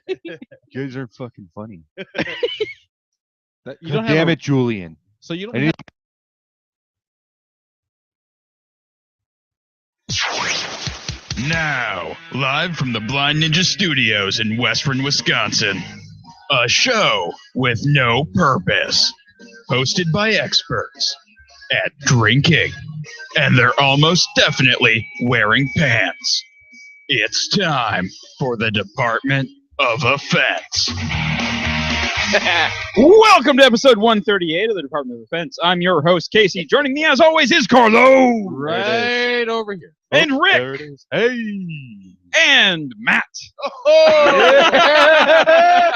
You guys aren't fucking funny. You don't Damn have it, Julian. So you don't I have... Now, live from the Blind Ninja Studios in Western Wisconsin, a show with no purpose, hosted by experts at drinking, and they're almost definitely wearing pants. It's time for the Department of Offense. Welcome to episode 138 of the Department of Offense. I'm your host, Casey. Joining me, as always, is Carlo. Right over here. And Rick. There it is. Hey. And Matt. Oh!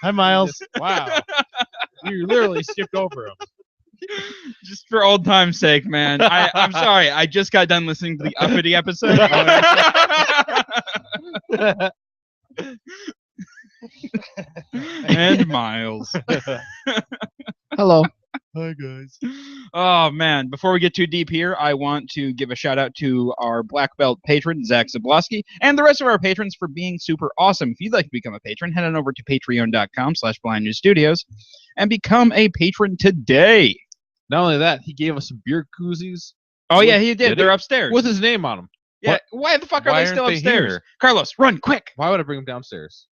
Hi, Miles. Wow. You literally skipped over him. Just for old time's sake, man. I'm sorry. I just got done listening to the Uppity episode. And Miles. Hello. Hi, guys. Oh, man. Before we get too deep here, I want to give a shout out to our Black Belt patron, Zach Zablosky, and the rest of our patrons for being super awesome. If you'd like to become a patron, head on over to patreon.com/blindnewsstudios and become a patron today. Not only that, he gave us some beer koozies. Oh, yeah, he did. Did They're he? upstairs. With his name on them. Yeah. Why the fuck are Why they still aren't they upstairs? here? Carlos, run, quick. Why would I bring him downstairs?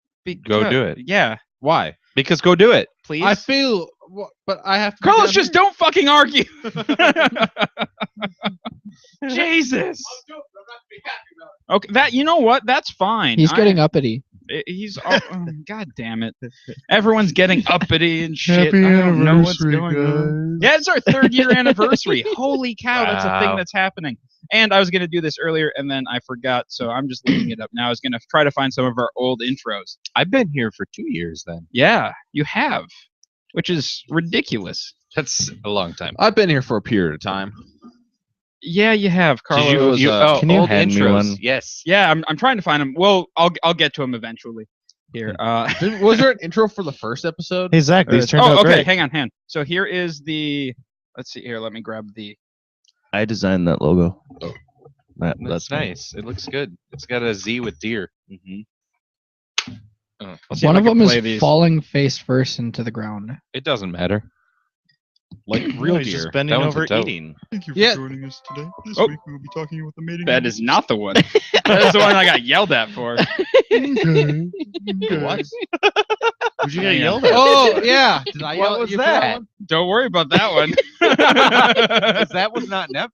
Go do it. Yeah, Why? Because go do it. please. I feel... But I have to... Carlos, just don't fucking argue. Jesus. Okay, that, you know what? That's fine. He's getting uppity. He's God damn it! Everyone's getting uppity and shit. I don't know what's going on. Yeah, it's our 3rd year anniversary. Holy cow, that's a thing Wow. that's happening. And I was gonna do this earlier, and then I forgot, so I'm just leaving it up now. I was gonna try to find some of our old intros. I've been here for 2 years then. Yeah, you have, which is ridiculous. That's a long time. I've been here for a period of time. Yeah, you have, Carlos. Can you old hand me intros. one? Yes. Yeah, I'm trying to find them. Well, I'll get to them eventually. Here. Was there an intro for the first episode? Hey, Zach, these turned out okay. great. Hang on. So here is the. Let's see here. Let me grab the. I designed that logo. That's nice. It looks good. It's got a Z with deer. Mm-hmm. Let's see One if of I can them play is these. falling face first into the ground. It doesn't matter. Like real he's deer. just bending That one's over a doe. eating. Thank you for Yeah. joining us today. This Oh. week we will be talking about the mating. That is not the one. That is the one I got yelled at for. Okay. What? Who'd you get yelled Oh, yeah. Did I yell What at was you for that that? one? Don't worry about that one. that was not an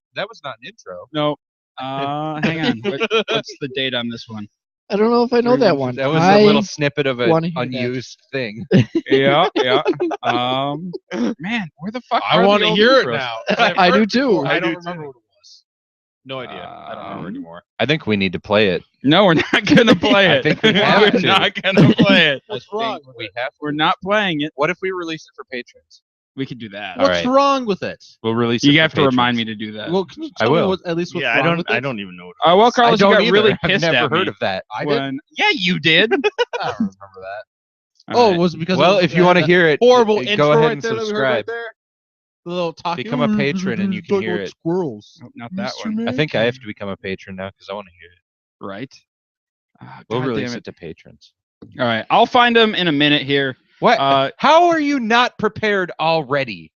intro. No. Hang on. What's the date on this one? I don't know if I know that one. That was I a little snippet of an wanna hear that. unused thing. Yeah. Man, where the fuck? I want want to hear it now. I do too. I I don't do remember what it was. No idea. I don't remember anymore. I think we need to play it. No, we're not gonna play I it. think we have We're to. not gonna play it. What's I wrong think with we it? have. We're not playing it. What if we release it for patrons? We could do that. All What's right. wrong with it? We'll release it. You for have to remind patrons. me to do that. Well, can you I tell me will. what, at least what's Yeah, wrong with it? I don't even know what Oh well, I Carlos, you don't got either. really I've pissed never at heard me of that. I did. when. Yeah, you did. I don't remember that. All Oh, right. was it because Well, of if you want to that hear it, horrible go intro ahead right and there that we heard right subscribe. there? The little talking. Become a patron and you can hear it. Squirrels. Oh, not that Mr. one. I think I have to become a patron now because I want to hear it. Right. Ah, We'll God release damn it to patrons. All right, I'll find them in a minute here. What? How are you not prepared already?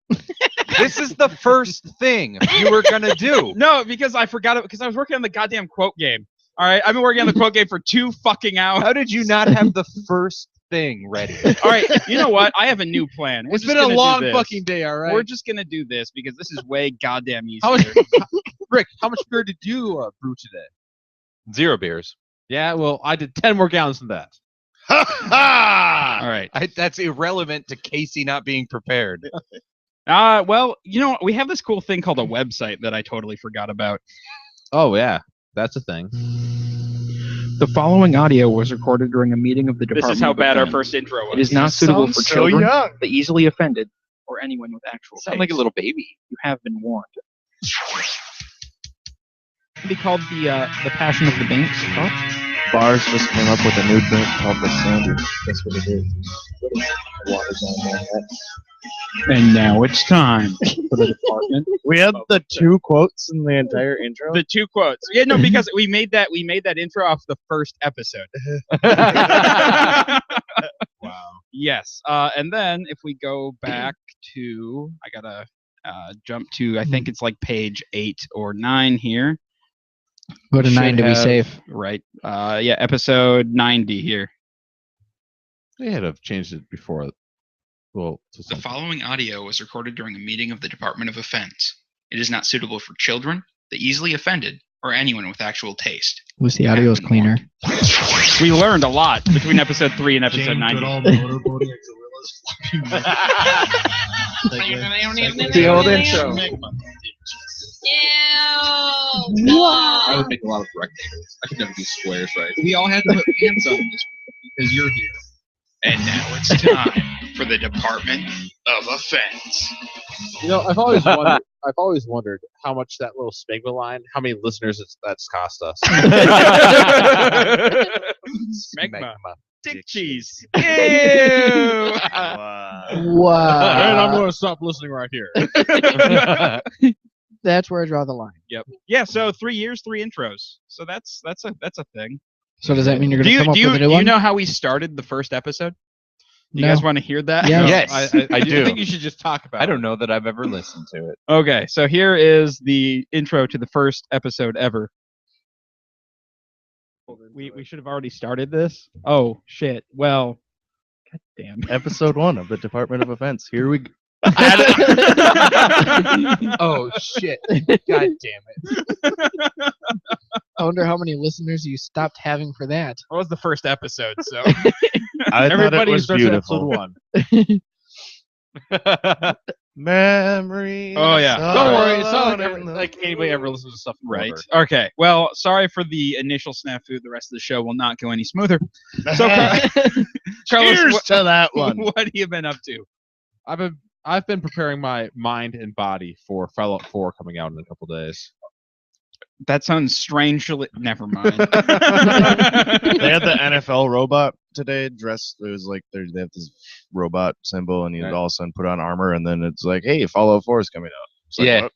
This is the first thing you were gonna do. No, because I forgot it because I was working on the goddamn quote game. All right, I've been working on the quote game for 2 fucking hours. How did you not have the first thing ready? All right, you know what? I have a new plan. We're It's just been a gonna do long this. fucking day, all right? We're just gonna do this because this is way goddamn easier. How much, Rick, how much beer did you brew today? 0 beers. Yeah, well, I did 10 more gallons than that. All right. That's irrelevant to Casey not being prepared. Well, you know, we have this cool thing called a website that I totally forgot about. Oh, yeah. That's a thing. The following audio was recorded during a meeting of the This Department is how of bad our Defense. first intro was. It is not suitable for Sounds so children, young. the easily offended, or anyone with actual Sound like a taste. little baby. You have been warned. It'd be called the Passion of the Banks. Bars just came up with a new drink called the Sandy. That's what it is. The water's on there. And now it's time for the department. We had the 2 quotes in the entire intro. The 2 quotes. Yeah, no, because we made that intro off the first episode. Wow. Yes. And then if we go back to, I gotta jump to, I think it's like page 8 or 9 here. Go to Should 9 to be have- safe. Right. Yeah, episode 90 here. They had to have changed it before. Well, to The something. following audio was recorded during a meeting of the Department of Offense. It is not suitable for children, the easily offended, or anyone with actual taste. At least the audio is cleaner. We learned a lot between episode 3 and episode 90. The old intro. I would make a lot of rectangles. I could never do squares right. We all had to put hands on this because you're here. And now it's time for the Department of Offense. You know, I've always wondered how much that little Smegma line, how many listeners that's cost us. Smegma. Dick cheese. Wow. And I'm Wow. going to stop listening right here. That's where I draw the line. Yep. Yeah. So 3 years, 3 intros. So that's a thing. So does that mean you're going to come up do with a new you one? know how we started the first episode? Do you No. guys want to hear that? Yeah. Yes, I do. think you should just talk about I don't know that I've ever listened to it. Okay. So here is the intro to the first episode ever. We should have already started this. Oh shit. Well. God damn. Episode 1 of the Department of Offense. Here we go. Oh, shit. God damn it. I wonder how many listeners you stopped having for that. That was the first episode. So I thought it Everybody was starts at episode beautiful. 1. Memories. Oh, yeah. Don't worry, it's not alone in the- like anybody ever listens to stuff from right. Rover. Okay. Well, sorry for the initial snafu. The rest of the show will not go any smoother. So, Carlos, Cheers to that one. what have you been up to? I've been preparing my mind and body for Fallout 4 coming out in a couple days. That sounds strangely. Never mind. They had the NFL robot today dressed. It was like they have this robot symbol, and you Right. all of a sudden put on armor, and then it's like, hey, Fallout 4 is coming out. It's like, Yeah. what?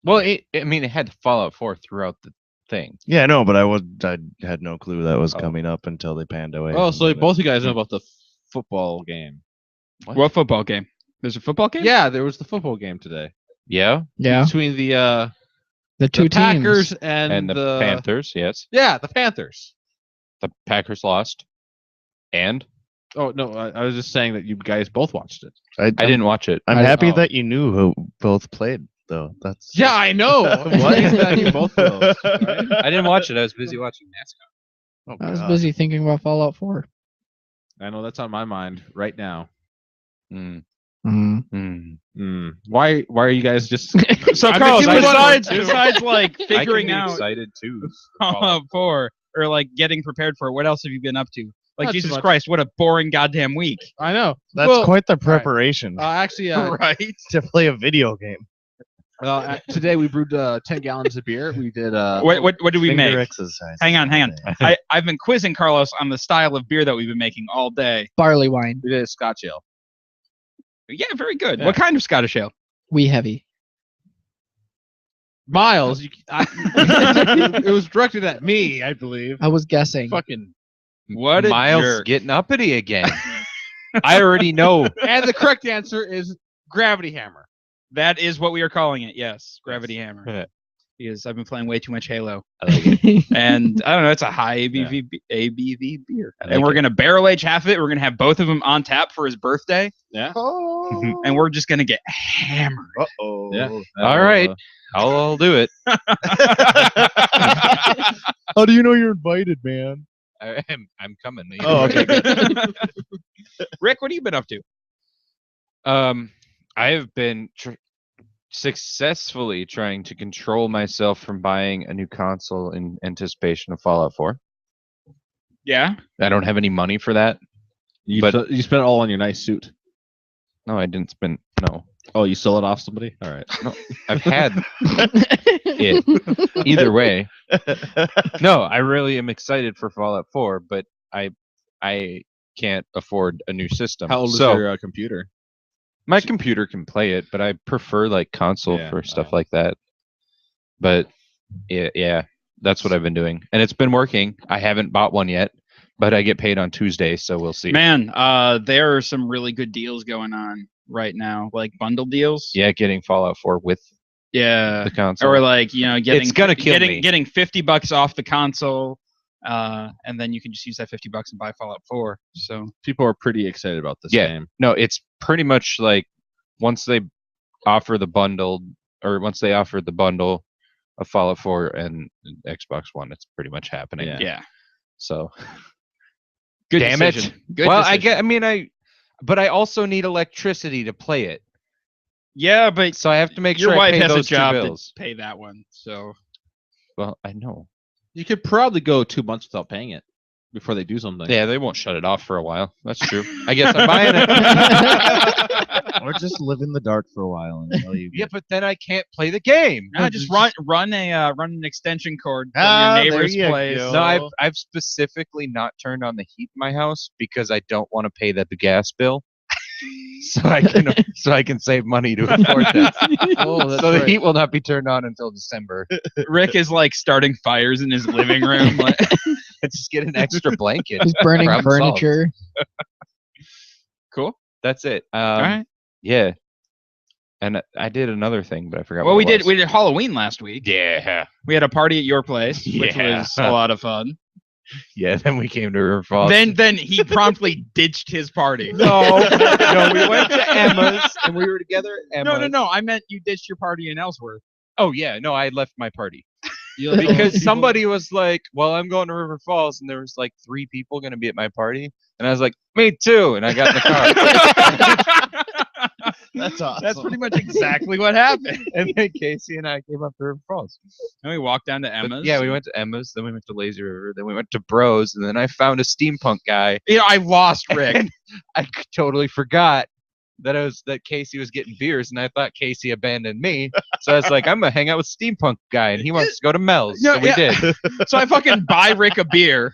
Well, it had Fallout 4 throughout the thing. Yeah, I know, but I had no clue that was Oh. coming up until they panned away. Oh, so And both you guys know about the football game. What football game? There's a football game? Yeah, there was the football game today. Yeah, Yeah. Between the The 2 Packers teams. and the Panthers. Yes, Yeah, the Panthers. the Packers lost, and Oh, no, I was just saying that you guys both watched it. I didn't watch it. I'm I- happy oh. that you knew who both played, though. That's Yeah, I know. What is that? You both know those, right? I didn't watch it. I was busy watching NASCAR. Oh, I was God. busy thinking about Fallout 4. I know that's on my mind right now. Mm. Mm. Mm. Why are you guys just? So, I'm Carlos, thinking about besides like I can figuring be out excited too. Fallout 4 or like getting prepared for it, what else have you been up to? Like, Not too Jesus much. Christ, what a boring goddamn week. I know. That's Well, quite the preparation Actually, Right? to play a video game. today we brewed 10 gallons of beer. We did. What did we Finger make? exercise. Hang on. I've been quizzing Carlos on the style of beer that we've been making all day. Barley wine. We did a Scotch ale. Yeah, very good. Yeah. What kind of Scottish ale? Wee heavy. Miles, it was directed at me, I believe. I was guessing. Fucking. What a Miles jerk. getting uppity again. I already know. And the correct answer is Gravity Hammer. That is what we are calling it. Yes, Gravity Hammer. Yeah. Because I've been playing way too much Halo, I like it. and I don't know. It's a high ABV beer, I and like we're it. gonna barrel age half of it. We're gonna have both of them on tap for his birthday, Yeah. Oh. and we're just gonna get hammered. Uh-oh. Yeah. All right. I'll do it. How do you know you're invited, man? I'm coming. Oh, okay. Rick, what have you been up to? I have been successfully trying to control myself from buying a new console in anticipation of Fallout 4. Yeah, I don't have any money for that. You But- you spent it all on your nice suit. No, I didn't spend. No, Oh, you stole it off somebody? All right. I've had it. Either way, no. I really am excited for Fallout 4, but I can't afford a new system. How old is so your computer? my computer can play it, but I prefer like console Yeah, for stuff like that. But yeah, that's what I've been doing, and it's been working. I haven't bought one yet, but I get paid on Tuesday, so we'll see. Man, there are some really good deals going on right now, like bundle deals. Yeah, getting Fallout 4 with the console, or like getting it's gonna kill me. getting $50 off the console, and then you can just use that $50 and buy Fallout 4. So People are pretty excited about this game. No, it's pretty much like once they offer the bundle of Fallout 4 and Xbox One, it's pretty much happening. Yeah. So Good damn decision. it. Good Well, decision. but I also need electricity to play it. Yeah, but So I have to make your sure I wife pay has a those two job to bills. pay that one. So Well, I know. You could probably go 2 months without paying it before they do something. Yeah, they won't shut it off for a while. That's true. I guess I'm buying it. Or just live in the dark for a while until you. Yeah, but then I can't play the game. no, just run an extension cord from Ah, your there neighbor's you place. go. No, I've specifically not turned on the heat in my house because I don't want to pay the gas bill. so I can save money to afford that. Oh, that's So the right. heat will not be turned on until December. Rick is like starting fires in his living room. Like, I just get an extra blanket. He's burning Problem solved. furniture. Cool. That's it. all right. Yeah. And I did another thing, but I forgot. Well, what it we was. did Halloween last week. Yeah. We had a party at your place, which Yeah. was a lot of fun. Yeah. Then we came to River Falls. Then he promptly ditched his party. no, we went to Emma's and we were together at Emma's. No. I meant you ditched your party in Ellsworth. Oh yeah, no, I left my party because somebody was like, "Well, I'm going to River Falls," and there was like 3 people going to be at my party, and I was like, "Me too," and I got in the car. That's awesome. That's pretty much exactly what happened. And then Casey and I came up to River Falls. And we walked down to But Emma's. yeah, we went to Emma's, then we went to Lazy River, then we went to Bros, and then I found a steampunk guy. I lost Rick. And I totally forgot that Casey was getting beers, and I thought Casey abandoned me. So I was like, I'm gonna hang out with steampunk guy, and he wants to go to Mel's. No, so we yeah. did. So I fucking buy Rick a beer,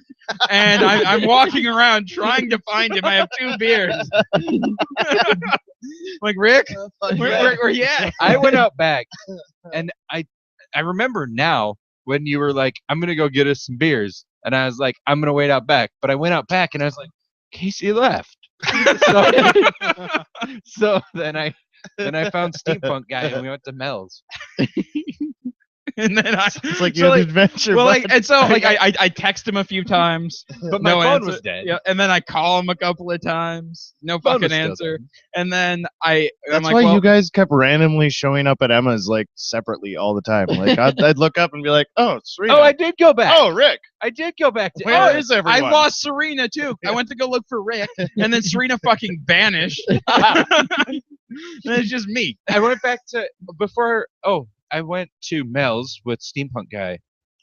and I'm walking around trying to find him. I have 2 beers. Like, Rick, where you at? I went out back, and I remember now when you were like, I'm gonna go get us some beers, and I was like, I'm gonna wait out back. But I went out back, and I was like, Casey left. So then I found steampunk guy, and we went to Mel's. And then It's like you had an adventure. well, bud. like, and so like I text him a few times, But my no phone answer. was dead. Yeah, and then I call him a couple of times, no Phone was fucking still answer. dead. And then I'm That's like, why well, you guys kept randomly showing up at Emma's like separately all the time. Like I'd look up and be like, "Oh, Serena. Oh, I did go back. Oh, Rick. I did go back to Where Emma's. is everyone?" I lost Serena too. I went to go look for Rick, and then Serena fucking vanished. And it's just me. I went back to I went to Mel's with steampunk guy,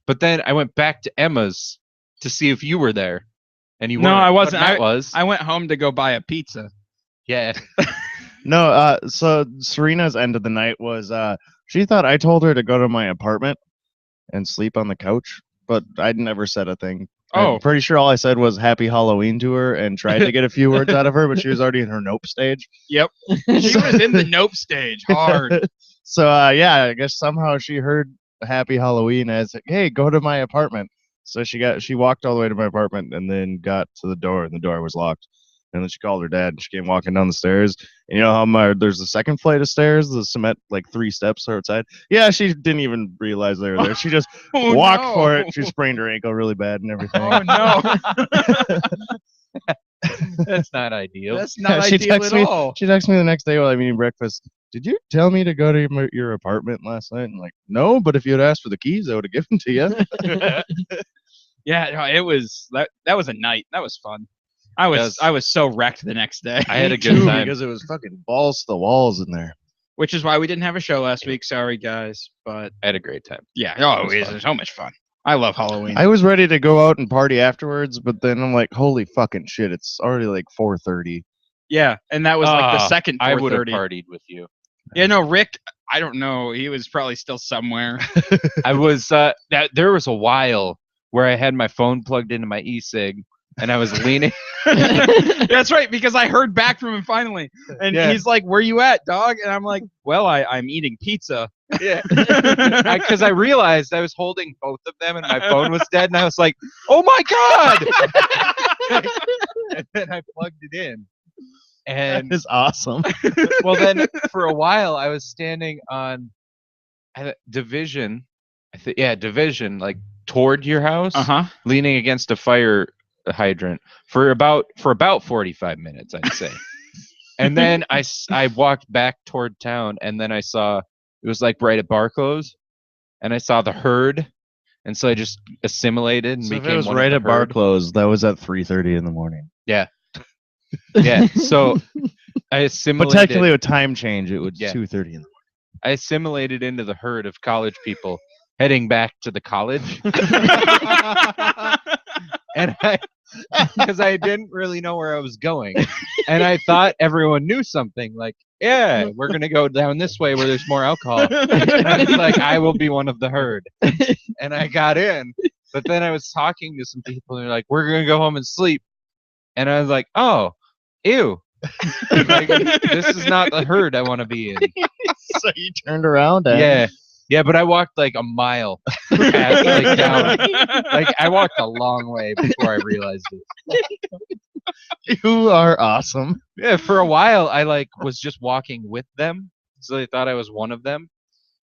but then I went back to Emma's to see if you were there, and you No, weren't. I wasn't. But Matt was. I went home to go buy a pizza. Yeah. No, so Serena's end of the night was she thought I told her to go to my apartment and sleep on the couch, but I'd never said a thing. Oh. I'm pretty sure all I said was Happy Halloween to her and tried to get a few words out of her, but she was already in her nope stage. Yep. She was in the nope stage hard. So yeah, I guess somehow she heard Happy Halloween as, "Hey, go to my apartment." So she walked all the way to my apartment and then got to the door, and the door was locked. And then she called her dad, and she came walking down the stairs. And you know how there's a second flight of stairs, the cement, like 3 steps outside? Yeah, she didn't even realize they were there. She just Oh, walked no. for it. She sprained her ankle really bad and everything. Oh no. That's not ideal. That's not She ideal texted at me- all. She texted me the next day while I'm eating breakfast. "Did you tell me to go to your apartment last night?" I'm like, "No, but if you had asked for the keys, I would have given to you." Yeah, no, it was that was a night. That was fun. I was so wrecked the next day. I had a Me good too, time. because it was fucking balls to the walls in there. Which is why we didn't have a show last week. Sorry, guys. But I had a great time. yeah, It was so much fun. I love Halloween. I was ready to go out and party afterwards, but then I'm like, holy fucking shit, it's already like 4:30. Yeah, and that was like the second I would have 4:30. partied with you. Yeah, no, Rick. I don't know. He was probably still somewhere. I was there was a while where I had my phone plugged into my e-cig, and I was leaning. That's right, because I heard back from him finally, and Yeah. he's like, "Where you at, dog?" And I'm like, "Well, I'm eating pizza." Yeah, because I realized I was holding both of them, and my phone was dead, and I was like, "Oh my god!" And then I plugged it in, That and is awesome. well, then for a while I was standing on Division, Division, like toward your house, leaning against a fire hydrant for about 45 minutes, I'd say. And then I walked back toward town, and then I saw it was like right at Barclays, and I saw the herd, and so I just assimilated and So if became it was one right of at the herd. Barclays, that was at 3:30 in the morning. Yeah. So I But assimilated. technically, with time change, it was Yeah. 2:30 in the I assimilated into the herd of college people heading back to the college. And because I didn't really know where I was going, and I thought everyone knew something. Like, yeah, we're gonna go down this way where there's more alcohol. And I was like, I will be one of the herd, and I got in. But then I was talking to some people, and they're like, "We're gonna go home and sleep," and I was like, "Oh, ew." Like, this is not the herd I want to be in. So you turned around and Yeah, but I walked like a mile past, like down. Like I walked a long way before I realized it. you are awesome. Yeah, for a while I like was just walking with them, so they thought I was one of them.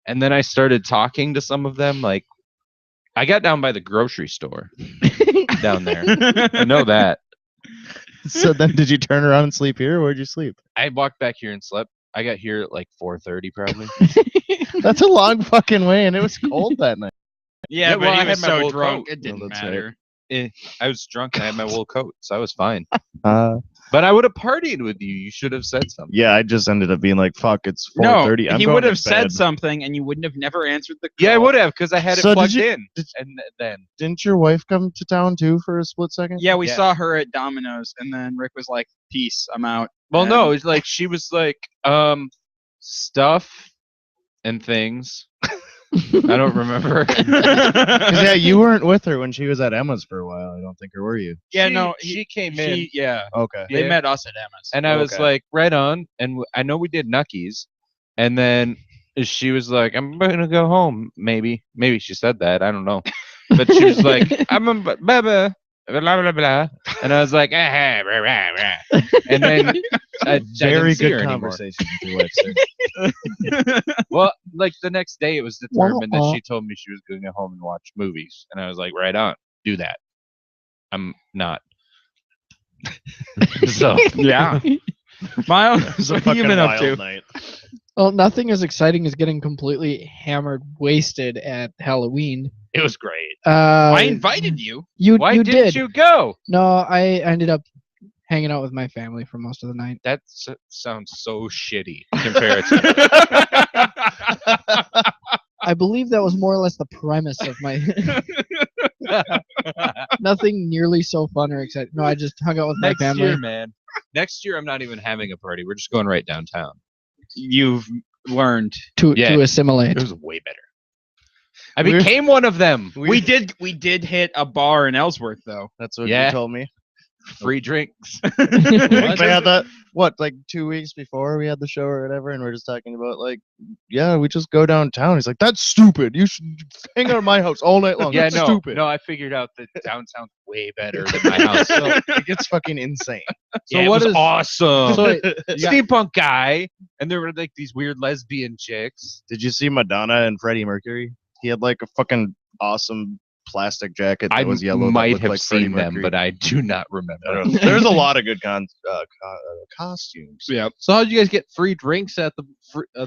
And then I started talking to some of them. Like I got down by the grocery store down there. I know that. So then, did you turn around and sleep here? Where'd you sleep? I walked back here and slept. I got here at like 4:30 probably. That's a long fucking way, and it was cold that night. Yeah, Yeah, but well, I he had was my so wool drunk coat. it didn't No, that's matter. I was drunk and I had my wool coat, so I was fine. Uh, But I would have partied with you. You should have said something. yeah, I just ended up being like, "Fuck, it's No, 4:30." I'm he going would to have said bed. something, and you wouldn't have never answered the call. Yeah, I would have because I had So it did plugged you- in. And then Didn't your wife come to town too for a split second? Yeah, we Yeah. saw her at Domino's, and then Rick was like, "Peace, I'm out." well, And- no, it's like she was like stuff and things. I don't remember. 'Cause, yeah, you weren't with her when she was at Emma's for a while. I don't think, or were you? Yeah, She- no, she came in. Yeah, Okay. they Yeah. met us at Emma's. And I was Okay. like, right on. And I know we did Nuckies. And then she was like, I'm going to go home. Maybe she said that. I don't know. But she was like, I'm a blah, blah, blah, blah. And I was like, ah, rah, rah, rah. And then I Very didn't see her good anymore. conversation with your wife, sir. Well, like the next day, it was determined that she told me she was going to go home and watch movies. And I was like, right on. Do that. I'm not. So, Yeah. Miles, It was a what have you fucking been up wild to? night. Well, nothing as exciting as getting completely hammered, wasted at Halloween. it was great. I invited you. Why you didn't did. you go? No, I ended up hanging out with my family for most of the night. That sounds so shitty compared to. I believe that was more or less the premise of my. Nothing nearly so fun or exciting. No, I just hung out with my Next family. year, man. Next year, I'm not even having a party. We're just going right downtown. You've learned. to Yeah. assimilate. It was way better. I We're- became one of them. We did hit a bar in Ellsworth though. That's what Yeah. you told me. Free drinks. We had that, what, like 2 weeks before we had the show or whatever, and we're just talking about, like, yeah, we just go downtown. He's like, that's stupid. You should hang out at my house all night long. Yeah, That's no, stupid. no. I figured out that downtown's way better than my house. So it gets fucking insane. Yeah, it what was is- awesome. So wait, Steampunk guy, and there were like these weird lesbian chicks. Did you see Madonna and Freddie Mercury? He had like a fucking awesome plastic jacket that I was yellow. that might looked have like Freddie seen them, Mercury. but I do not I remember. don't know. There's a lot of good costumes. Yeah. So how did you guys get free drinks at the?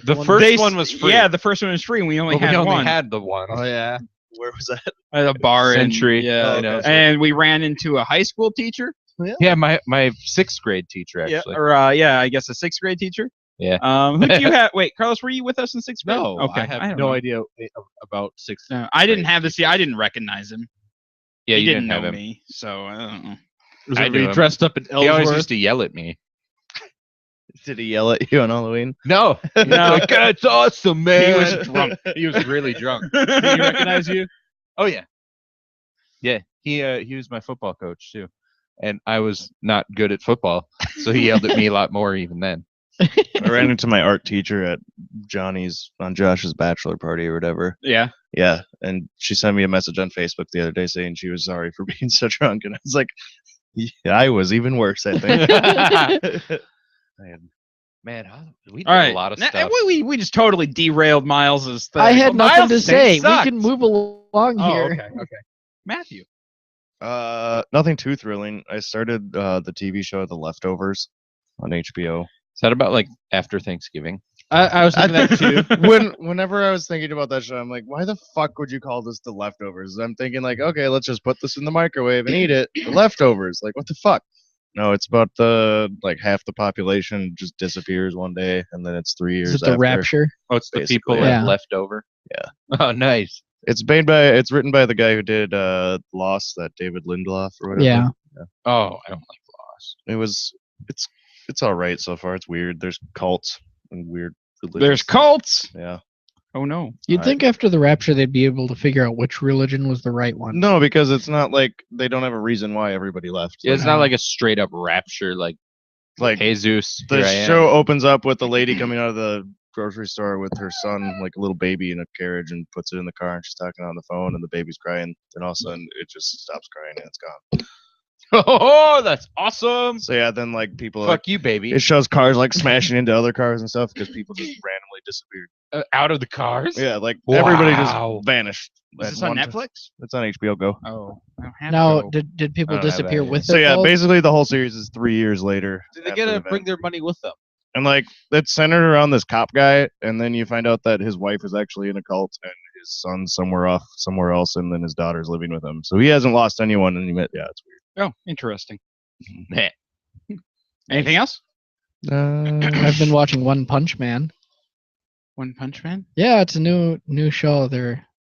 The one- first one was free. Yeah, the first one was free. And we only but we had only one had the one. Oh yeah. Where was that? at a bar. Century. Yeah. Oh, you know, okay. And we ran into a high school teacher. Yeah, my sixth grade teacher actually. Yeah, or I guess a sixth grade teacher. Yeah. Who do you have? Wait, Carlos, were you with us in sixth grade? No, Okay. I have don't no know. idea about sixth. No, I didn't have this. I didn't recognize him. Yeah, he you didn't have know him. me, so I don't know. Was I everybody knew him. dressed up in He always Ellsworth? used to yell at me. Did he yell at you on Halloween? No, No. like, that's awesome, man. He was drunk. He was really drunk. Did he recognize you? Oh yeah, yeah. He was my football coach too. and I was not good at football, so he yelled at me a lot more even then. I ran into my art teacher at Josh's bachelor party or whatever. Yeah. Yeah, and she sent me a message on Facebook the other day saying she was sorry for being so drunk, and I was like, yeah, I was even worse, I think. Man, we did All right. a lot of Now, stuff. we just totally derailed Miles's thing. I had Well, nothing to Miles' say. thing sucked. We can move along Oh, here. okay. Matthew. Nothing too thrilling. I started the TV show The Leftovers on HBO. Is that about like after Thanksgiving? I was thinking that too. Whenever I was thinking about that show, I'm like, why the fuck would you call this The Leftovers? I'm thinking like, okay, let's just put this in the microwave and eat it. The leftovers, like what the fuck? No, it's about half the population just disappears one day, and then it's 3 years Is it the after. Rapture? Oh, it's the Basically, people yeah. left over. Yeah. Oh, nice. It's written by the guy who did Lost, that David Lindelof or whatever. Yeah. Oh, I don't like Lost. It's all right so far. It's weird. There's cults and weird religions. There's cults. Yeah. Oh no. You'd think after the Rapture they'd be able to figure out which religion was the right one. No, because it's not like they don't have a reason why everybody left. Yeah, it's not like a straight up rapture, like Jesus. The here I am. show opens up with the lady coming out of the grocery store with her son, like a little baby in a carriage, and puts it in the car, and she's talking on the phone, and the baby's crying. Then all of a sudden, it just stops crying and it's gone. Oh, that's awesome. So yeah, then like people, Fuck you, baby. it shows cars like smashing into other cars and stuff because people just randomly disappeared. Out of the cars? Yeah, like everybody Wow. just vanished. Is at this on one time. Netflix? It's on HBO Go. Oh, I don't have Now, Go. did people I don't have disappear that with So their yeah, clothes? basically the whole series is 3 years later. Did they after get the to bring event. their money with them? And like it's centered around this cop guy, and then you find out that his wife is actually in a cult, and his son's somewhere else, and then his daughter's living with him. So he hasn't lost anyone, and it's weird. Oh, interesting. Anything else? I've been watching One Punch Man. One Punch Man. Yeah, it's a new show.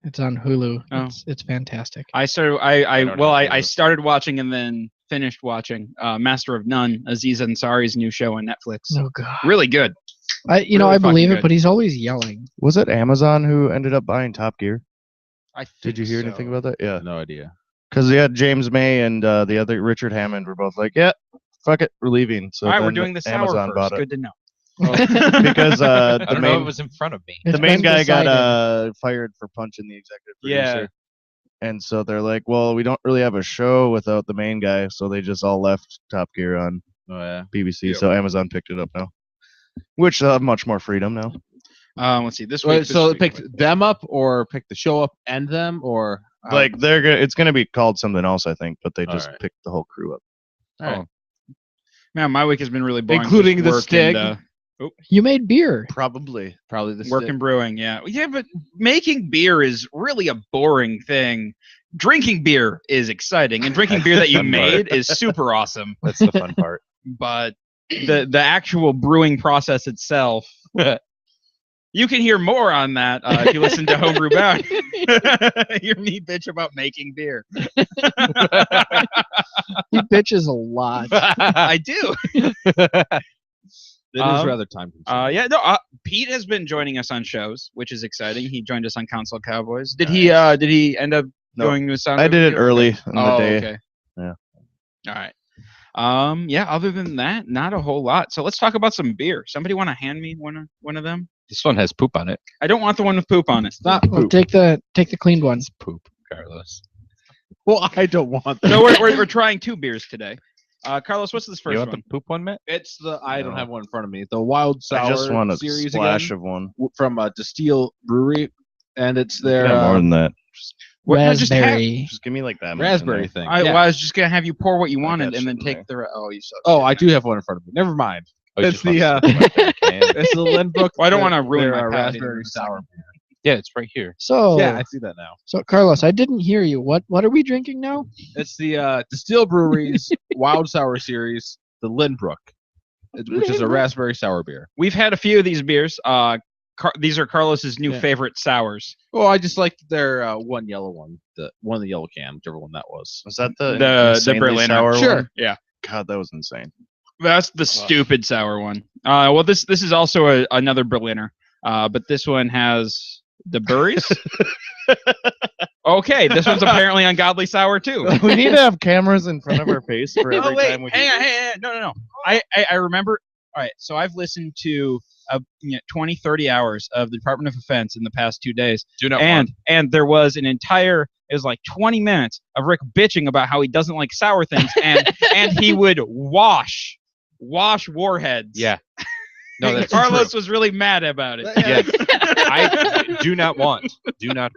It's on Hulu. Oh. It's fantastic. I started. I started watching and then finished watching Master of None, Aziz Ansari's new show on Netflix. Oh god. Really good. I Really I believe fucking it, good. but he's always yelling. Was it Amazon who ended up buying Top Gear? I Did you hear anything about that? Yeah, No idea. because James May and the other Richard Hammond were both like, yeah, fuck it, we're leaving. So All right, we're then doing the sour Amazon first. bought it Good to know. because I the don't know if main it was in front of me. the It's main been guy got decided. fired for punching the executive Yeah. producer. And so they're like, well, we don't really have a show without the main guy, so they just all left Top Gear on Oh yeah. BBC. Yep. So Amazon picked it up now, which they'll have much more freedom now. Let's see. This Wait, week. so pick them up or pick the show up and them or Like it's gonna be called something else, I think, but they just Alright. picked the whole crew up. All right. Man, my week has been really boring. Including Just the work Stig? and, You made beer. Probably. Probably the work and brewing. Yeah, but making beer is really a boring thing. Drinking beer is exciting, and drinking beer that you Fun part. made is super awesome. That's the fun part. But the actual brewing process itself, you can hear more on that if you listen to Homebrew Bound. Hear me bitch about making beer. He bitches a lot. I do. It is rather time consuming. Yeah, no. Pete has been joining us on shows, which is exciting. He joined us on Console Cowboys. Did he end up No, going to sound? I did it review? early in the Oh, day. okay. Yeah. All right. Yeah. Other than that, not a whole lot. So let's talk about some beer. Somebody want to hand me one of them? This one has poop on it. I don't want the one with poop on it. Not Well, poop. take the cleaned one. It's poop, Carlos. Well, I don't want that. No, we're trying 2 beers today. Carlos, what's this You first want one? the poop one, Matt? It's the I don't No. have one in front of me. The Wild Sour I just want a series splash again of one. from Distill Brewery, and it's Yeah, their more than that. What- no, just have- Raspberry. Just give me like that. much in raspberry there. thing. I, Yeah. well, I was just gonna have you pour what you I wanted got and then shit in take there. the. Oh, you suck. Oh, I do have one in front of me. Never mind. Oh, you It's just want the, to stick it in my can. It's the Lindbrook. Well, I don't wanna ruin their, my palate raspberry either. sour. Yeah, it's right here. So Yeah, I see that now. so Carlos, I didn't hear you. What are we drinking now? It's the Distill Brewery's Wild Sour series, the Lindbrook, which is a raspberry sour beer. We've had a few of these beers. These are Carlos's new Yeah. favorite sours. Well, I just liked their one yellow one, the one of the yellow can, whichever one that was. Was that the The insanely Berliner. sour Sure. one? Yeah. God, that was insane. That's the stupid sour one. Well, this is also another Berliner, but this one has the berries. Okay, this one's apparently ungodly sour too. We need to have cameras in front of our face for every Oh wait, time we do hang on, this. hang on, no. I remember. All right, so I've listened to 20, 30 hours of the Department of Defense in the past 2 days, Do not and there was an entire. It was like 20 minutes of Rick bitching about how he doesn't like sour things, and he would wash warheads. Yeah. No, And that's Carlos true. was really mad about it. Yes. I do not want Don't give at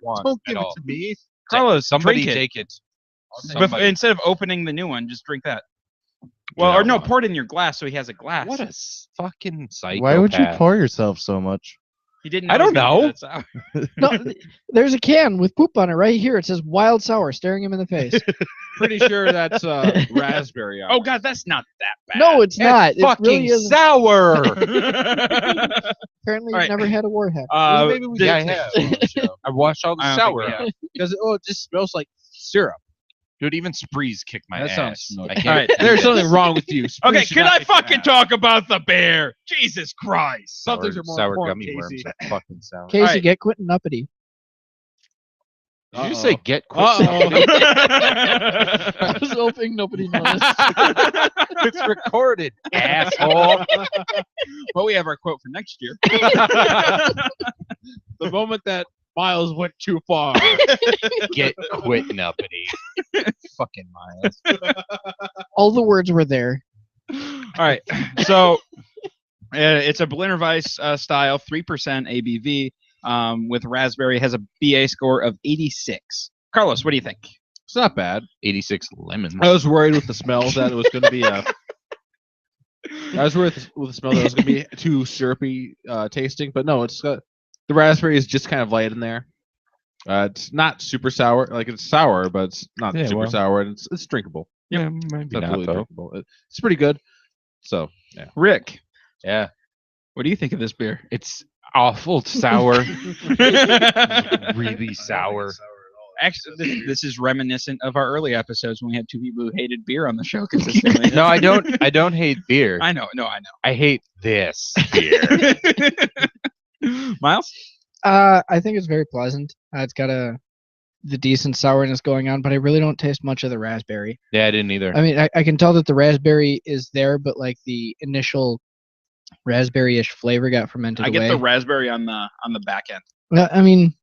it all. to me. Carlos, Somebody drink it. take it. Instead of opening the new one, just drink that. Do Well, not or no, want. pour it in your glass so he has a glass. What a fucking psychopath. Why would you pour yourself so much? He didn't. I Know don't he was gonna do that sour. No, there's a can with poop on it right here. It says wild sour, staring him in the face. Pretty sure that's raspberry. Oh God, that's not that bad. No, it's not. It Fucking really isn't. sour. Apparently, you've Alright. never had a warhead. Maybe we yeah, I can have. take it on the show. I watched all the I don't think we sour. have. Because it just smells like syrup. Dude, even Sprees kick my That ass. sounds familiar. I can't Alright. do There's this. something wrong with you. Okay, Please do can not I kick your fucking ass. talk about the bear? Jesus Christ. Some things are more sour important, gummy Casey. worms. Are fucking sour. Casey, Alright. get Quentin uppity. Did you say get quick? I was hoping nobody noticed. It's recorded, asshole. Well, we have our quote for next year. The moment that Miles went too far. Get quitting uppity. Fucking Miles. All the words were there. All right, so it's a Berliner Weiss style, 3% ABV, with raspberry. Has a BA score of 86. Carlos, what do you think? It's not bad. 86 lemons. I was worried with the smell that it was going to be I was worried with the smell that it was going to be too syrupy tasting, but no, it's got the raspberry is just kind of light in there. It's not super sour. Like it's sour, but it's not Yeah, super well. sour, and it's drinkable. Yeah, maybe It's not, absolutely though. drinkable. It's pretty good. So yeah. Rick, Yeah. what do you think of this beer? It's awful sour. Really sour. Actually, this is reminiscent of our early episodes when we had two people who hated beer on the show consistently. No, I don't hate beer. I know. I hate this beer. Miles? I think it's very pleasant. It's got the decent sourness going on, but I really don't taste much of the raspberry. Yeah, I didn't either. I mean, I can tell that the raspberry is there, but like the initial raspberry-ish flavor got fermented I away. get the raspberry on the back end. Well, I mean,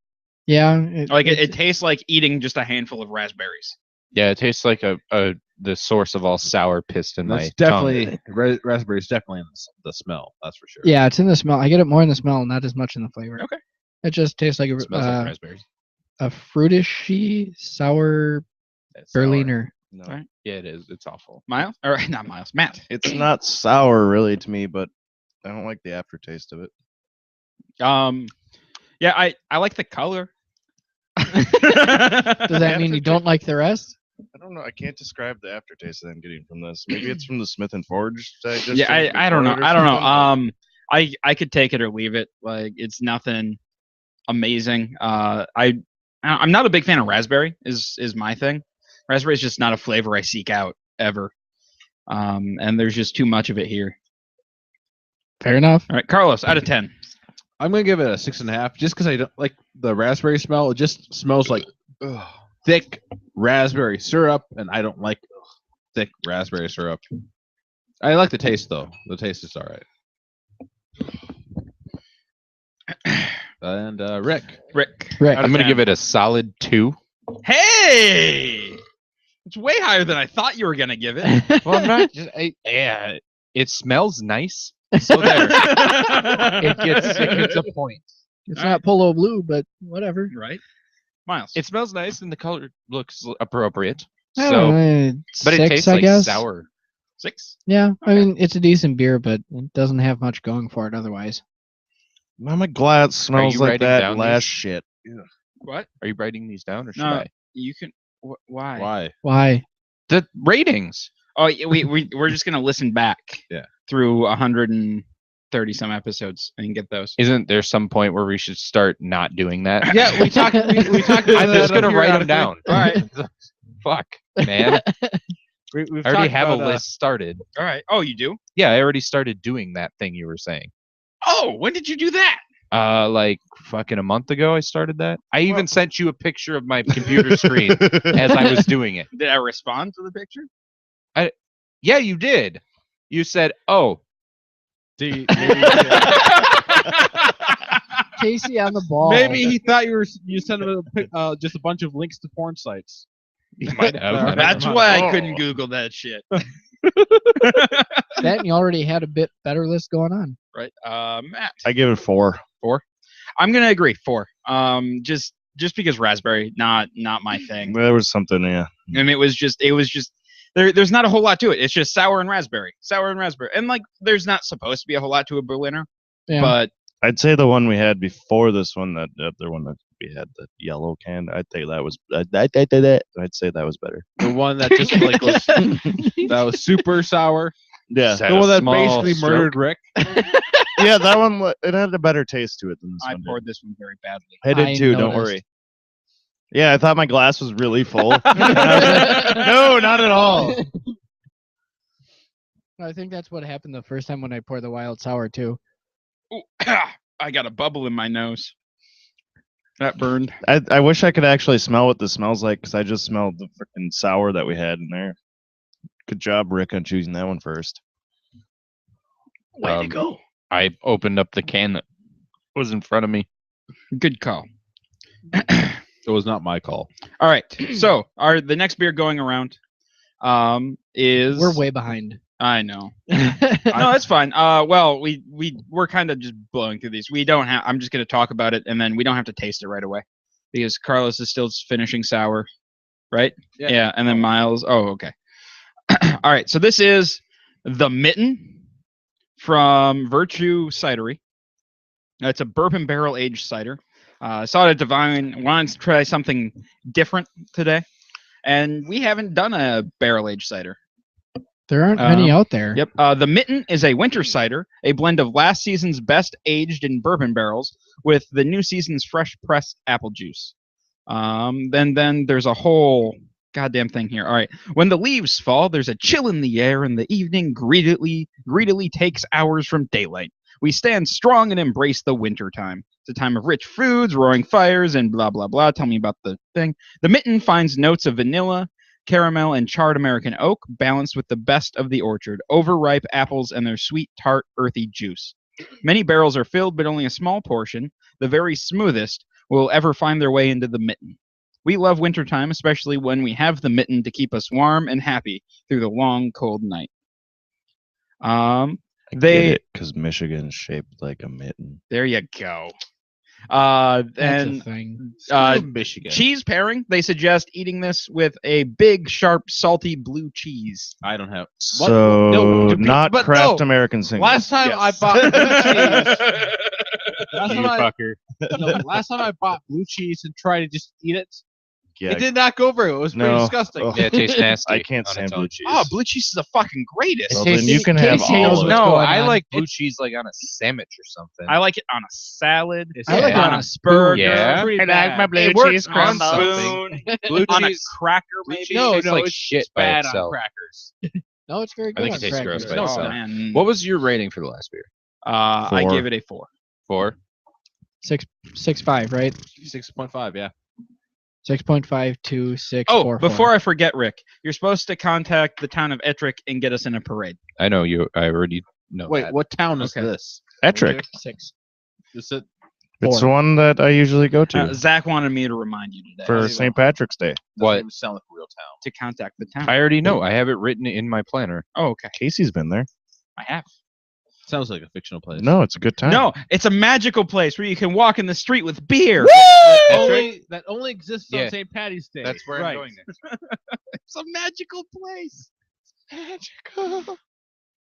yeah. It tastes like eating just a handful of raspberries. Yeah, it tastes like the source of all sour pissed in That's my tongue. definitely raspberry is definitely in the smell. That's for sure. Yeah, it's in the smell. I get it more in the smell, not as much in the flavor. Okay. It just tastes like It smells like raspberries. a fruitishy sour It's sour. Berliner. No. All right. Yeah, it is. It's awful. Miles? Or not Miles. Matt. It's not sour really to me, but I don't like the aftertaste of it. Yeah, I like the color. Does that mean you don't like the rest? I don't know. I can't describe the aftertaste that I'm getting from this. Maybe it's from the Smith and Forge. That Yeah, I don't know. I don't know. I could take it or leave it. Like it's nothing amazing. I'm not a big fan of raspberry. Is my thing. Raspberry is just not a flavor I seek out ever. And there's just too much of it here. Fair enough. All right, Carlos, out of 10. I'm gonna give it a 6.5, just because I don't like the raspberry smell. It just smells like thick raspberry syrup, and I don't like thick raspberry syrup. I like the taste though. The taste is all right. And Rick, Rick. Rick. I'm gonna give it a solid 2. Hey, it's way higher than I thought you were gonna give it. Well, I'm not. Yeah, it smells nice. So there, it gets a point. It's not Polo Blue, but whatever. Right, Miles. It smells nice and the color looks appropriate. I don't So, know, but it 6, tastes I like guess. sour. 6. Yeah, I mean it's a decent beer, but it doesn't have much going for it otherwise. I'm glad it smells you like writing that down last these? shit. What? Are you writing these down or should No. I? You can. Why? why? Why? The ratings. Oh, we're just gonna listen back. Yeah. Through 130 some episodes and get those. Isn't there some point where we should start not doing that? Yeah, we talked. We talked. I'm just gonna write them down. All right. Fuck, man. We've I already talked have a about, list started. All right. Oh, you do? Yeah, I already started doing that thing you were saying. Oh, when did you do that? Like fucking a month ago, I started that. I even sent you a picture of my computer screen as I was doing it. Did I respond to the picture? Yeah, you did. You said, "Oh, Maybe Casey on the ball. he thought you sent him just a bunch of links to porn sites. you might have." Uh, That's Oh. why I couldn't Google that shit. That and you already had a bit better list going on. Right. Matt. I give it 4. I'm gonna agree. 4. Just because raspberry, not my thing. There was something, yeah. And it was just there's not a whole lot to it. It's just sour and raspberry. And like there's not supposed to be a whole lot to a Berliner, Yeah. but I'd say the one we had before this one, that other one that we had, the yellow can, I'd say that was I'd say that was better. The one that just like was that was super sour. Yeah, Had The a one that small basically stroke. murdered Rick. yeah, that one it had a better taste to it than this I one. poured this one very badly. I did I too. Don't noticed. worry. Yeah, I thought my glass was really full. And I was like, no, not at all. I think that's what happened the first time when I poured the wild sour too. Ooh, I got a bubble in my nose. That burned. I wish I could actually smell what this smells like, because I just smelled the freaking sour that we had in there. Good job, Rick, on choosing that one first. Way to go! I opened up the can that was in front of me. Good call. It was not my call. All right. So the next beer going around is We're way behind. I know. No, that's fine. Well, we're kind of just blowing through these. We don't have. I'm just going to talk about it, and then we don't have to taste it right away, because Carlos is still finishing sour, right? Yeah. And then Miles. Oh, okay. All right. So this is the Mitten from Virtue Cidery. It's a bourbon barrel aged cider. Saw it at Divine. Wanted to try something different today, and we haven't done a barrel aged cider. There aren't many out there. Yep. The Mitten is a winter cider, a blend of last season's best aged in bourbon barrels with the new season's fresh pressed apple juice. Then there's a whole goddamn thing here. All right. When the leaves fall, there's a chill in the air, and the evening greedily takes hours from daylight. We stand strong and embrace the winter time. It's a time of rich foods, roaring fires, and blah, blah, blah. Tell me about the thing. The Mitten finds notes of vanilla, caramel, and charred American oak, balanced with the best of the orchard, overripe apples and their sweet, tart, earthy juice. Many barrels are filled, but only a small portion, the very smoothest, will ever find their way into the Mitten. We love wintertime, especially when we have the Mitten to keep us warm and happy through the long, cold night. Because Michigan's shaped like a mitten. There you go. That's And a thing. Michigan. cheese pairing, they suggest eating this with a big, sharp, salty blue cheese. I don't have. So No, not but Kraft no. American single. Last time I Yes. bought blue cheese. Last You time I, fucker. no, last time I bought blue cheese and tried to just eat it, Yeah, it did not go very well. It was pretty No. disgusting. Oh. Yeah, it tastes nasty. I can't on stand its blue own. cheese. Oh, blue cheese is the fucking greatest. Well, then you can have Casey all knows of it. what's No, going I on. like blue cheese like on a sandwich or something. I like it on a salad. I like it on on a a spoon. burger. Yeah. Pretty I like bad. my blue It works cheese on crumble. spoon, Blue on a cheese, cracker, blue maybe. cheese No, tastes no, like it's shit by bad on itself. crackers. No, it's very I good think on it tastes gross crackers. by Oh, itself. man. What was your rating for the last beer? I 4. give it a 4. 4. 6.5, right? 6.5, yeah. 6.5 to 6. Oh, before I forget, Rick, you're supposed to contact the town of Ettrick and get us in a parade. I know you. I already know. Wait, that. what town is Okay. this? Ettrick. 6. Is it? It's 4. the one that I usually go to Zach wanted me to remind you today for St. Patrick's Day. Doesn't What? even sound like a real town. to contact the town. I already know. I have it written in my planner. Oh, okay. Casey's been there. I have. Sounds like a fictional place. No, it's a good time. No, it's a magical place where you can walk in the street with beer. That only exists Yeah. on St. Patty's Day. That's where Right. I'm going next. It's a magical place. Magical.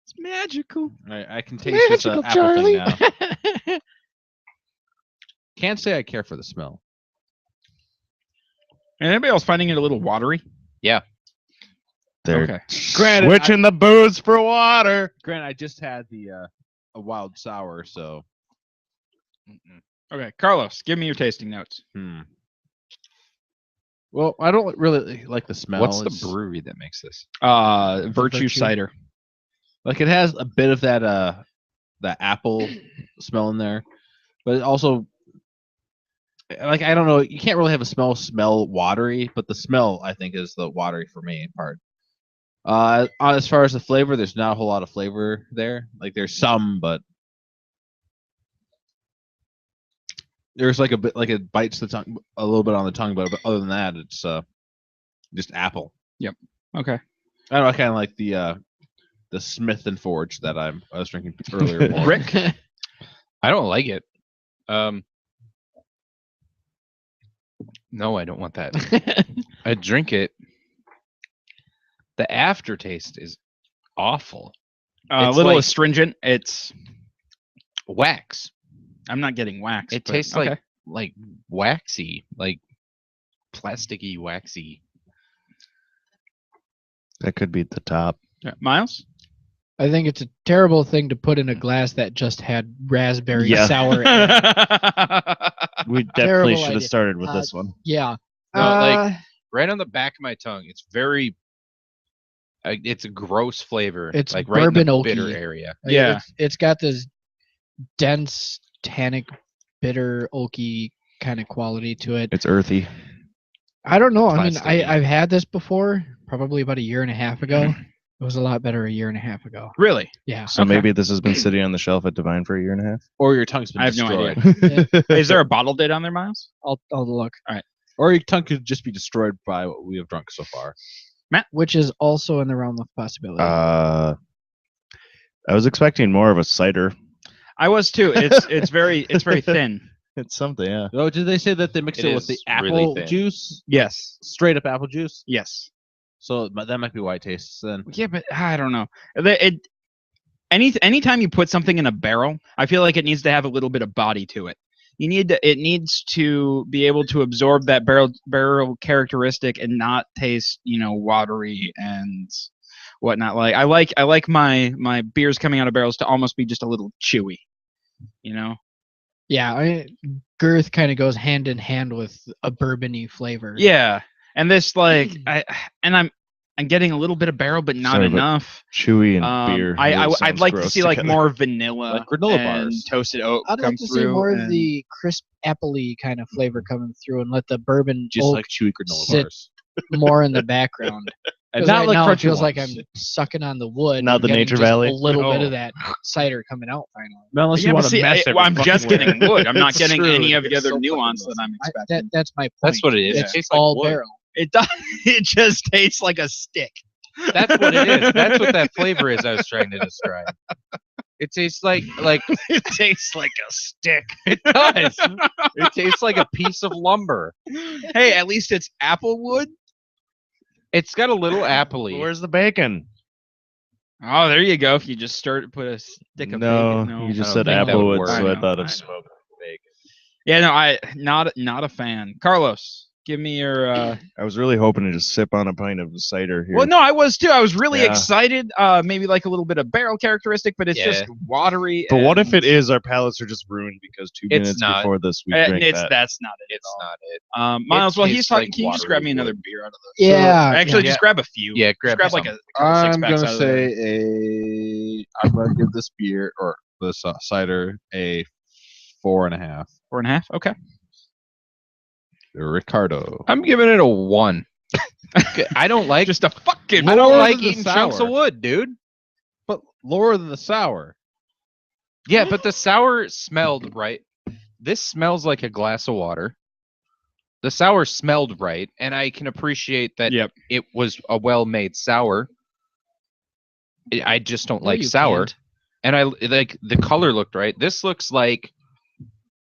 It's magical. I can taste this apple thing now. Can't say I care for the smell. And anybody else finding it a little watery? They're Okay. Granted, switching the booze for water. Granted, I just had the a wild sour, so Okay, Carlos, give me your tasting notes. well, I don't really like the smell. What's It's- the brewery that makes this? Virtue Virtue. cider. Like it has a bit of that apple smell in there. but it also, like, I don't know, you can't really have a smell watery, but the smell I think is the watery for me part. As far as the flavor, there's not a whole lot of flavor there. Like there's some, but there's like a bit, like it bites the tongue a little bit on the tongue, but other than that, it's just apple. Okay. I don't know, I kind of like the Smith and Forge that I was drinking earlier. More. Rick? I don't like it. No, I don't want that. I drink it. The aftertaste is awful. A It's little like- astringent. It's. Wax. I'm not getting wax. It but tastes okay. like waxy, like plasticky, waxy. That could be at the top. Yeah. Miles? I think it's a terrible thing to put in a glass that just had raspberry Yeah. sour. in it. We definitely Terrible should have idea. started with this one. Yeah. No, like right on the back of my tongue. It's very. It's a gross flavor. It's like right in the bourbon bitter oaky. area. Yeah. It's got this dense, tannic, bitter, oaky kind of quality to it. It's earthy. I don't know. I mean, Plasticky. I've had this before, probably about a year and a half ago. It was a lot better a year and a half ago. Really? Yeah. So Okay. maybe this has been sitting on the shelf at Divine for a year and a half. Or your tongue's been I have no destroyed. idea. Is there a bottle date on there, Miles? I'll look. Or your tongue could just be destroyed by what we have drunk so far. Which is also in the realm of possibility. I was expecting more of a cider. I was too. It's very thin. It's something, yeah. Oh, did they say that they mixed It it with the is really apple thin. juice? Yes. Straight up apple juice? Yes. So that might be why it tastes then. Yeah, but I don't know. Anytime you put something in a barrel, I feel like it needs to have a little bit of body to it. It needs to be able to absorb that barrel characteristic and not taste, watery and whatnot. Like I like my beers coming out of barrels to almost be just a little chewy, Yeah, girth kind of goes hand in hand with a bourbony flavor. Yeah, and this I'm getting a little bit of barrel, but not Sorry, but enough. Chewy and beer. really I'd sounds like to gross see like together. more vanilla, Like granola and bars. toasted oat I'd come like to through. see more of and- the crisp, appley kind of flavor coming through, and let the bourbon Just oak like chewy granola sit- bars. more in the background. And 'Cause not right like now it crunchy feels like ones. I'm sucking on the wood. Not and the getting Nature just Valley? A little bit Oh. of that cider coming out finally. Not unless Yeah, you but want to see, mess every I'm just fucking way. getting wood. I'm not It's getting true. any of the It's other so fucking nuance that I'm I, expecting. that's my point. That's what it is. It's It tastes like all wood. barrel. It does. It just tastes like a stick. That's what it is. That's what that flavor is. I was trying to describe. It tastes like It tastes like a stick. it does. It tastes like a piece of lumber. Hey, at least it's apple wood. It's got a little appley. Where's the bacon? Oh, there you go. If you just put a stick of No, bacon. No, you just I said don't think that would applewood, work. so I I know, thought I of know. smoked bacon. Yeah, no, not a fan. Carlos, give me your. I was really hoping to just sip on a pint of cider here. Well, no, I was too. I was really Yeah. excited. Maybe like a little bit of barrel characteristic, but it's just Yeah. watery. But what if and- it is our palates are just ruined because 2 It's minutes not. before this we drank that? That's not it. It's not it. Miles, while he's tastes talking, like can you just grab me watery another wood. beer out of the? Yeah. Actually, yeah. just grab a few. Yeah, Just grab grab like some. a couple six I'm packs gonna out of there. say I'm gonna give this beer or this cider a 4.5. 4.5. Okay. Ricardo. I'm giving it a 1. I don't like. Just a fucking. I don't lower like than the eating chunks sour. of wood, dude. But lower than the sour. Yeah, but the sour smelled right. This smells like a glass of water. The sour smelled right, and I can appreciate that Yep. it was a well-made sour. I just don't No, like you sour. can't. And I like the color looked right. This looks like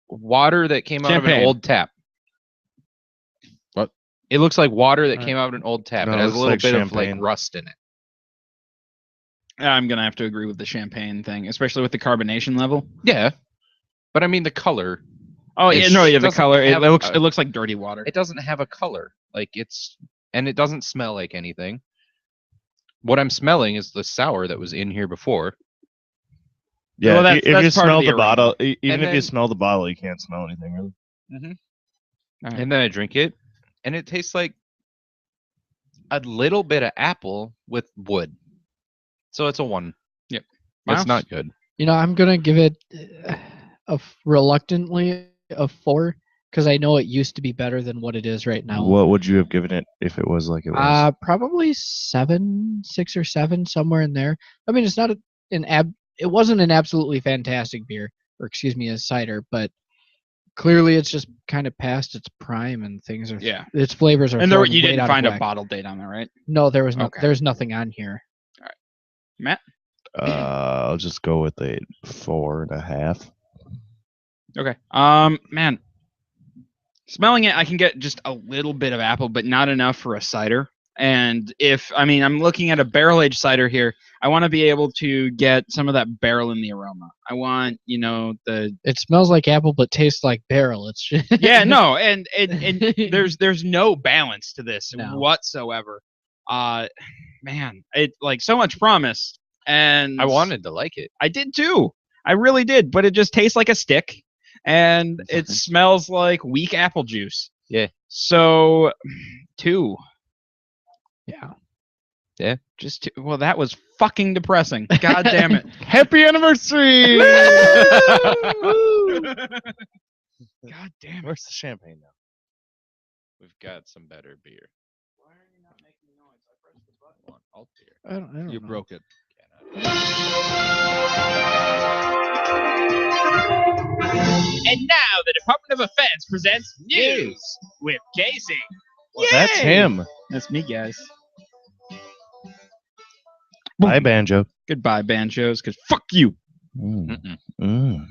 water that came out of Champagne. an old tap. What? It looks like water that came out of an old tap. No, it it has a looks little like bit of champagne. like rust in it. I'm gonna have to agree with the champagne thing, especially with the carbonation level. Yeah, but I mean the color. Oh yeah, It's- no, yeah, the doesn't color. It have looks a- it looks like dirty water. It doesn't have a color. And it doesn't smell like anything. What I'm smelling is the sour that was in here before. Yeah, Well, if you that's part of smell the the bottle, And even if you then- smell the bottle, you can't smell anything really. Alright. And then I drink it, and it tastes like a little bit of apple with wood. So it's a 1. Yep. It's Miles? not good. I'm gonna give it. reluctantly a 4 because I know it used to be better than what it is right now. What would you have given it if it was like it was? Probably 7, 6 or 7, somewhere in there. I mean, it's not it wasn't an absolutely fantastic beer, or excuse me, a cider, but clearly it's just kind of past its prime and things are. Yeah. Its flavors are. And there, thrown you way didn't out of find a whack. bottle date on there, right? No, there was no. Okay. There's nothing on here. Matt? I'll just go with a 4.5. Okay. Man, smelling it, I can get just a little bit of apple, but not enough for a cider. And I'm looking at a barrel-aged cider here. I want to be able to get some of that barrel in the aroma. I want, the. It smells like apple, but tastes like barrel. It's. Yeah, no, and there's no balance to this whatsoever. Man, it like so much promise, and I wanted to like it. I did too. I really did, but it just tastes like a stick, and it smells like weak apple juice. Yeah. So, 2. Yeah. Yeah. Just 2. Well, that was fucking depressing. God damn it. Happy anniversary! God damn it. Where's the champagne now? We've got some better beer. Why are you not making noise? I pressed the button. Alt beer. I don't You know. broke it. And now the Department of Defense presents news with Casey. That's Yay! him. That's me, guys. Bye, Banjo. Goodbye, banjos, because fuck you. Mm. Mm.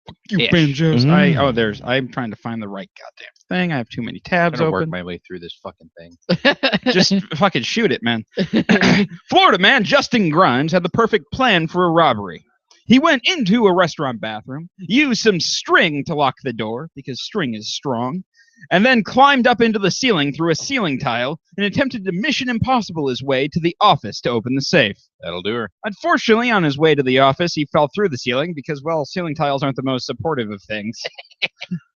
Fuck you, Ish. banjos. Mm. I'm trying to find the right goddamn thing. I have too many tabs I'm gonna work open. my way through this fucking thing. Just fucking shoot it, man. Florida man Justin Grimes had the perfect plan for a robbery. He went into a restaurant bathroom, used some string to lock the door, because string is strong, and then climbed up into the ceiling through a ceiling tile and attempted to Mission Impossible his way to the office to open the safe. That'll do her. Unfortunately, on his way to the office, he fell through the ceiling because, well, ceiling tiles aren't the most supportive of things.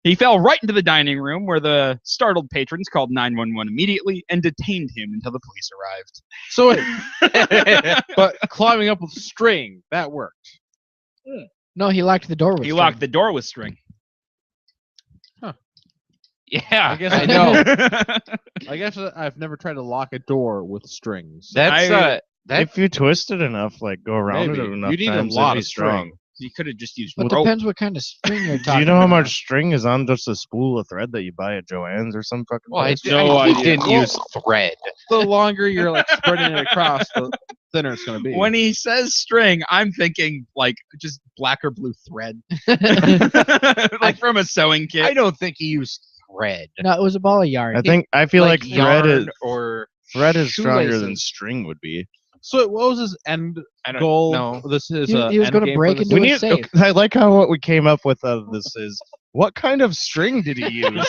He fell right into the dining room where the startled patrons called 911 immediately and detained him until the police arrived. So, but climbing up with string, that worked. No, he locked the door with. He string. locked the door with string. Huh. Yeah. I guess I know. I guess I've never tried to lock a door with strings. That's If you twist it enough, like go around Maybe. it enough You need a times, lot it'd be of strong. You could have just used But rope. depends what kind of string you're talking. Do you know how about. much string is on just a spool of thread that you buy at Joann's or some fucking well, place? No I idea. didn't use thread. The longer you're like spreading it across, the thinner it's going to be. When he says string, I'm thinking like just black or blue thread. Like from a sewing kit. I don't think he used thread. No, it was a ball of yarn. I feel like thread yarn or is stronger than shoelaces. string would be. So what was his end I don't goal? know. This is He was going to break into We a need. safe. I like how what we came up with of this is what kind of string did he use?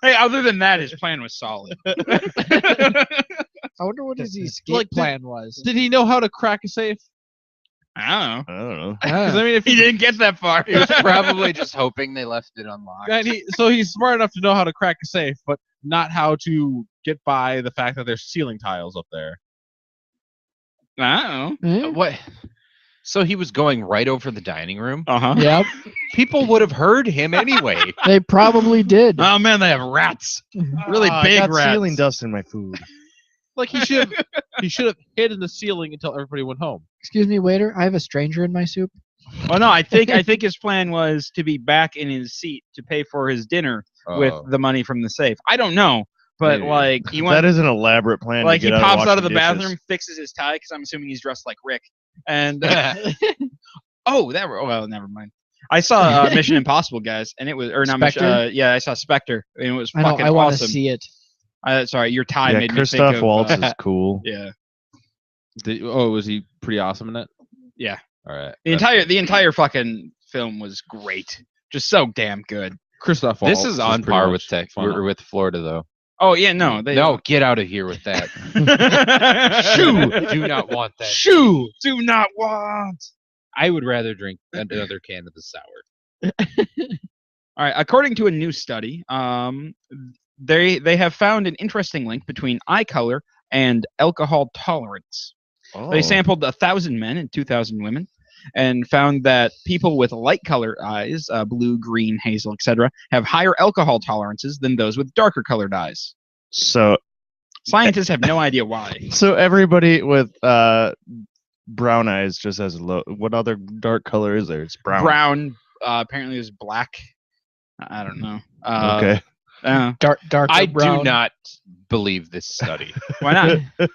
Hey, other than that, his plan was solid. I wonder what his escape Like, plan was. Did he know how to crack a safe? I don't know. I don't know. 'Cause, I mean, if He didn't get that far. He was probably just hoping they left it unlocked. and so he's smart enough to know how to crack a safe, but not how to get by the fact that there's ceiling tiles up there. I don't know. Eh? What? So he was going right over the dining room. Uh-huh. Yep, People would have heard him anyway. they probably did. Oh man, they have rats. Really Ah, big I got rats. ceiling dust in my food. Like he should have hid in the ceiling until everybody went home. Excuse me, waiter. I have a stranger in my soup. Well, no, I think his plan was to be back in his seat to pay for his dinner with Oh. the money from the safe. I don't know, but Maybe. like he That went, is an elaborate plan. like to he get pops out of washing the dishes. bathroom, fixes his tie because I'm assuming he's dressed like Rick. And oh, well, never mind. I saw Mission Impossible, guys, and it was not Mission. Spectre? Yeah, I saw Spectre, and it was I know. fucking I want to awesome. see it. Sorry, your tie Yeah, made me Christoph think of. Waltz is cool. Yeah, Was he pretty awesome in it? yeah. All right. The entire fucking film was great, just so damn good. Christoph This Waltz is on pretty par much with Tech fun. or with Florida, though. Oh yeah, no, they No, get out of here with that. Shoo, Do not want that. shoo, do not want. I would rather drink another can of the sour. All right, according to a new study, they have found an interesting link between eye color and alcohol tolerance. Oh. They sampled 1,000 men and 2,000 women, and found that people with light color eyes, blue, green, hazel, etc., have higher alcohol tolerances than those with darker colored eyes. So Scientists have no idea why. so everybody with brown eyes just has a low. What other dark color is there? It's brown. Brown, apparently there's black. I don't know. Okay. Darker I brown. do not believe this study. Why not?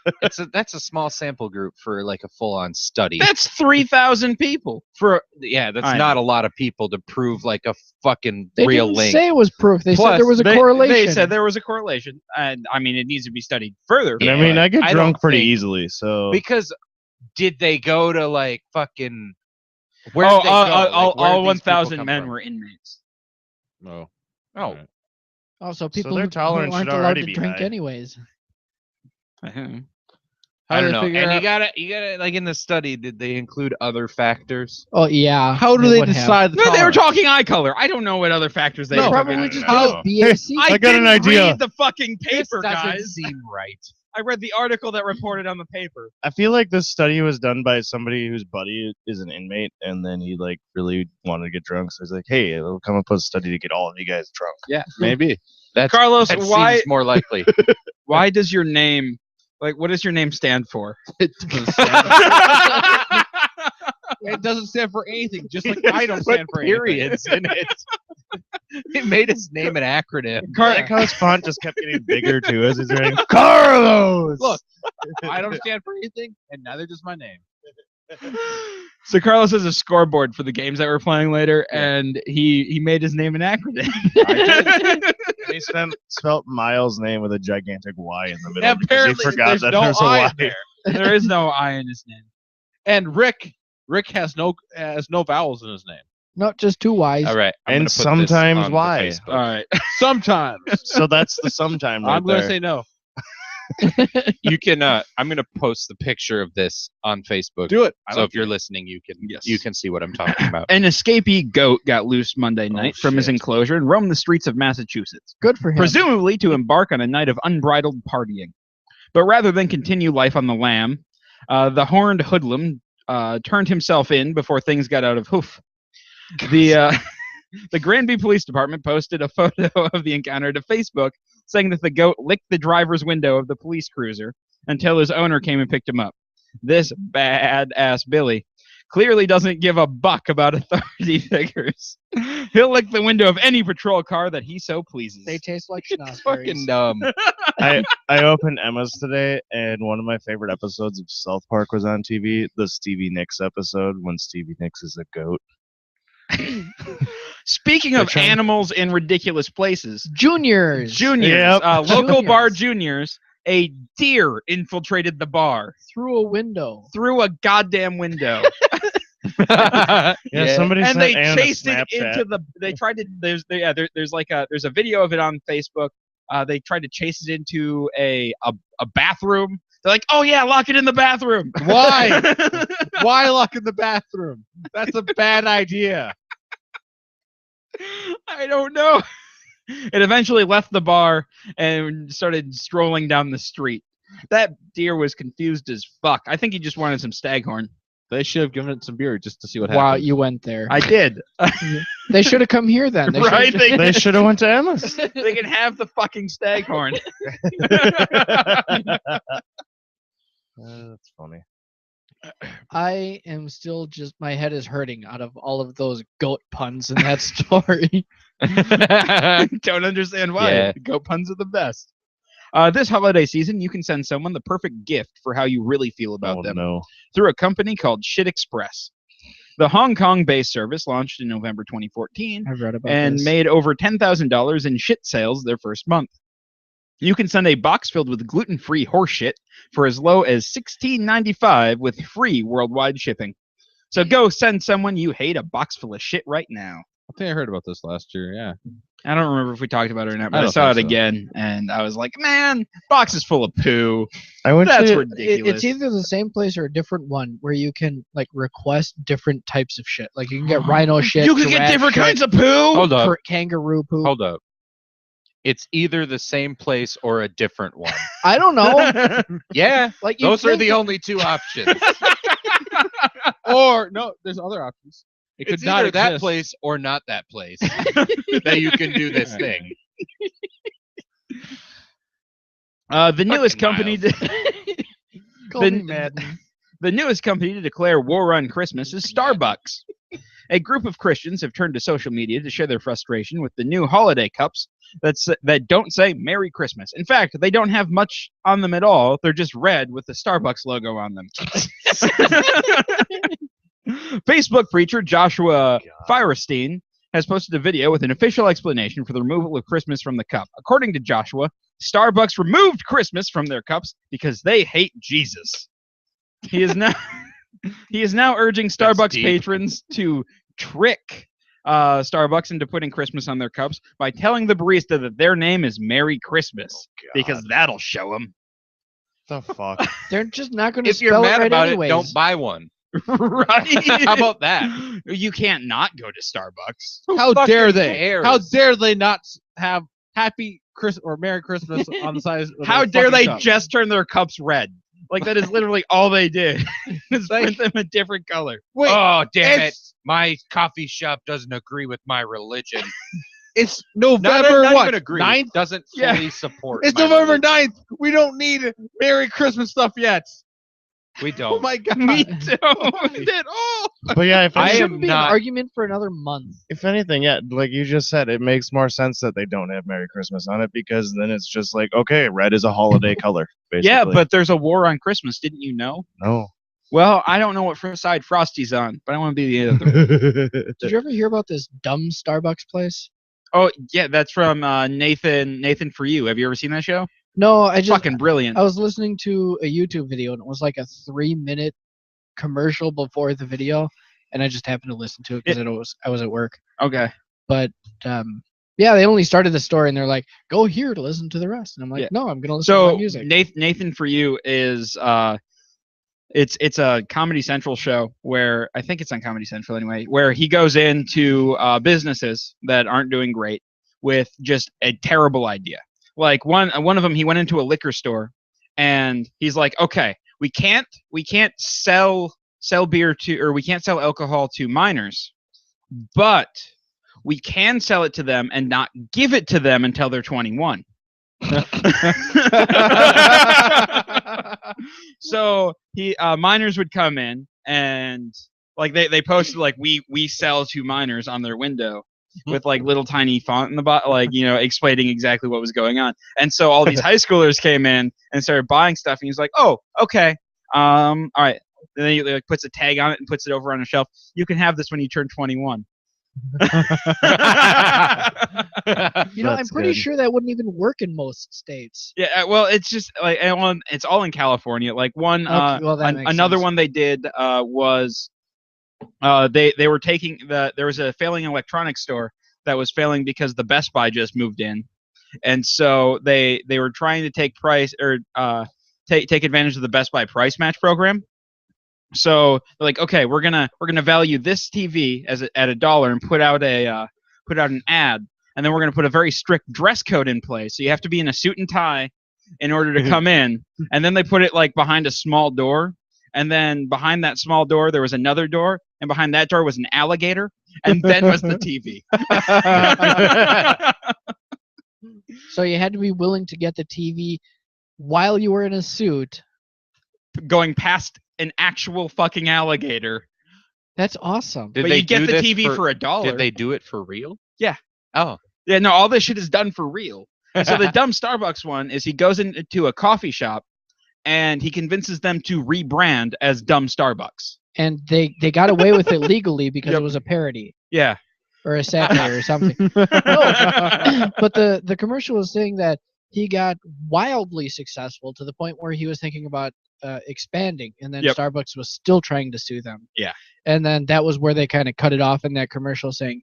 That's a small sample group for like a full-on study. That's 3,000 people. That's I not a lot of people to prove like a fucking They real didn't link. say it was proof. They said Plus, there was a correlation. They said there was a correlation, and I mean it needs to be studied further. And I mean, I get I drunk don't pretty think- easily, so Because did they go to like fucking? Where Oh, did they go? Like, all where did these people 1,000 come men from? were inmates. No. Oh, Alright. Also, people their who tolerance aren't should allowed already to be drink high. anyways. I How don't do they know. figure And out- you gotta like in the study, did they include other factors? Oh yeah. How do they would have. decide the No, they were tolerance? talking eye color. I don't know what other factors they No, took Probably into just account. know. BAC. I got an didn't idea. read the fucking paper, This doesn't guys. seem right. I read the article that reported on the paper. I feel like this study was done by somebody whose buddy is an inmate, and then he like really wanted to get drunk, so he's like, "Hey, we'll come up with a study to get all of you guys drunk." Yeah, maybe. Carlos, That why seems more likely. why does your name what does your name stand for? It doesn't stand, it doesn't stand for anything, just like I don't stand for anything. periods in it. It made his name an acronym. I like how his font just kept getting bigger too as he's writing Carlos. Look, I don't stand for anything, and neither does my name. So Carlos has a scoreboard for the games that we're playing later, and he made his name an acronym. And he spelt Miles' name with a gigantic Y in the middle. Yeah, because apparently he forgot there's that no there's a I Y. in there. There is no I in his name. And Rick has no vowels in his name. Not just two Y's. All right. I'm And gonna put this sometimes on the why? Facebook. All right. Sometimes. So that's the sometime right I'm going to there. say no. You can. I'm gonna post the picture of this on Facebook. Do it. So if you're listening, you Yes. can see what I'm talking about. An escapee goat got loose Monday night from his shit. enclosure and roamed the streets of Massachusetts, Good for him. presumably to embark on a night of unbridled partying. But rather than continue life on the lam, the horned hoodlum turned himself in before things got out of hoof. The Granby Police Department posted a photo of the encounter to Facebook, saying that the goat licked the driver's window of the police cruiser until his owner came and picked him up. This badass Billy clearly doesn't give a buck about authority figures. He'll lick the window of any patrol car that he so pleases. They taste like It's fucking schnozberries. dumb. I opened Emma's today, and one of my favorite episodes of South Park was on TV. The Stevie Nicks episode when Stevie Nicks is a goat. Speaking of Which one? animals in ridiculous places, Juniors. juniors, Yep. local bar Juniors. juniors, a deer infiltrated the bar Through a window. through a goddamn window. Yeah, somebody And sent they Ann a chased it Snapchat. into the. They tried to. There's like there's a video of it on Facebook. They tried to chase it into a bathroom. They're like, oh yeah, lock it in the bathroom. Why? Why lock in the bathroom? That's a bad idea. I don't know. It eventually left the bar and started strolling down the street. That deer was confused as fuck. I think he just wanted some staghorn. They should have given it some beer just to see what Wow, happens. you went there. I did. They should have come here then. They Right? should've- They should have went to Emma's. They can have the fucking staghorn. That's funny. I am still just, my head is hurting out of all of those goat puns in that story. Don't understand why. Yeah. Goat puns are the best. This holiday season, you can send someone the perfect gift for how you really feel about Oh them no. through a company called Shit Express. The Hong Kong-based service launched in November 2014 I've read about and this. made over $10,000 in shit sales their first month. You can send a box filled with gluten-free horse shit for as low as $16.95 with free worldwide shipping. So go send someone you hate a box full of shit right now. I think I heard about this last year. Yeah. I don't remember if we talked about it or not, I but I don't saw it think so. again, and I was like, man, box is full of poo. I went That's to ridiculous. It's either the same place or a different one where you can like request different types of shit. Like you can get rhino shit. You can get giraffe different shit, kinds of poo. Hold up. kangaroo poop. Hold up. It's either the same place or a different one. I don't know. Yeah, Like you'd those are think the that- only two options. Or no, there's other options. It could It's not either that exist. place or not that place that you can do this thing. The newest Fucking company. Call The- me Madden. The newest company to declare war on Christmas is Starbucks. A group of Christians have turned to social media to share their frustration with the new holiday cups that don't say Merry Christmas. In fact, they don't have much on them at all. They're just red with the Starbucks logo on them. Facebook preacher Joshua Firestein has posted a video with an official explanation for the removal of Christmas from the cup. According to Joshua, Starbucks removed Christmas from their cups because they hate Jesus. He is now urging Starbucks deep. patrons to trick Starbucks into putting Christmas on their cups by telling the barista that their name is Merry Christmas because that'll show them. The fuck? They're just not going to If you're spell mad it right about anyways. it, don't buy one. Right? How about that? You can't not go to Starbucks. How dare fucking they? cares? How dare they not have Happy Christmas or Merry Christmas on the side? Of How their dare fucking they cup? just turn their cups red? Like that is literally all they did. Is print them a different color. Wait, Oh, damn it. it's, My coffee shop doesn't agree with my religion. it's Not, November not what? even agree. 9th? Doesn't Yeah. fully support. It's my November religion. 9th. We don't need Merry Christmas stuff yet. We Oh don't. my god. Me don't at all. But yeah, if, I It any- am shouldn't be not- an argument for another month. if anything, yeah, like you just said, it makes more sense that they don't have Merry Christmas on it because then it's just like, okay, red is a holiday color, basically. Yeah, but there's a war on Christmas. Didn't you know? no. Well, I don't know what side Frosty's on, but I want to be the other. Did you ever hear about this dumb Starbucks place? Oh, yeah, that's from Nathan For You. Have you ever seen that show? No, I just Fucking brilliant. I was listening to a YouTube video and it was like a 3-minute commercial before the video, and I just happened to listen to it because I was at work. Okay. But yeah, they only started the story and they're like, "Go here to listen to the rest," and I'm like, Yeah. "No, I'm gonna listen to my So music." Nathan For You is it's a Comedy Central show where I think it's on Comedy Central anyway, where he goes into businesses that aren't doing great with just a terrible idea. Like one of them, he went into a liquor store and he's like, okay, we can't sell beer to, or we can't sell alcohol to minors, but we can sell it to them and not give it to them until they're 21. So minors would come in and like they posted like we sell to minors on their window with like little tiny font in the bottom, like, you know, explaining exactly what was going on. And so all these high schoolers came in and started buying stuff, and he's like, oh, okay, all right. And then he like puts a tag on it and puts it over on a shelf. You can have this when you turn 21. You know, I'm That's pretty good. sure that wouldn't even work in most states. Yeah, well, it's just like it's all in California. Like one, Okay, well, that makes another sense. one they did was they were taking there was a failing electronics store that was failing because the Best Buy just moved in, and so they were trying to take price or take advantage of the Best Buy price match program. So they're like, okay, we're gonna value this TV at $1 and put out an ad, and then we're gonna put a very strict dress code in place. So you have to be in a suit and tie in order to come in. And then they put it like behind a small door, and then behind that small door there was another door, and behind that door was an alligator, and then was the TV. So you had to be willing to get the TV while you were in a suit. Going past an actual fucking alligator. That's awesome. Did But they you get do the this TV for $1. Did they do it for real? Yeah. Oh. Yeah, no, all this shit is done for real. And so the dumb Starbucks one is he goes into a coffee shop and he convinces them to rebrand as dumb Starbucks. And they got away with it legally because Yep. it was a parody Yeah. or a satire or something. No, but the commercial was saying that he got wildly successful to the point where he was thinking about expanding, and then Yep. Starbucks was still trying to sue them. Yeah. And then that was where they kind of cut it off in that commercial, saying,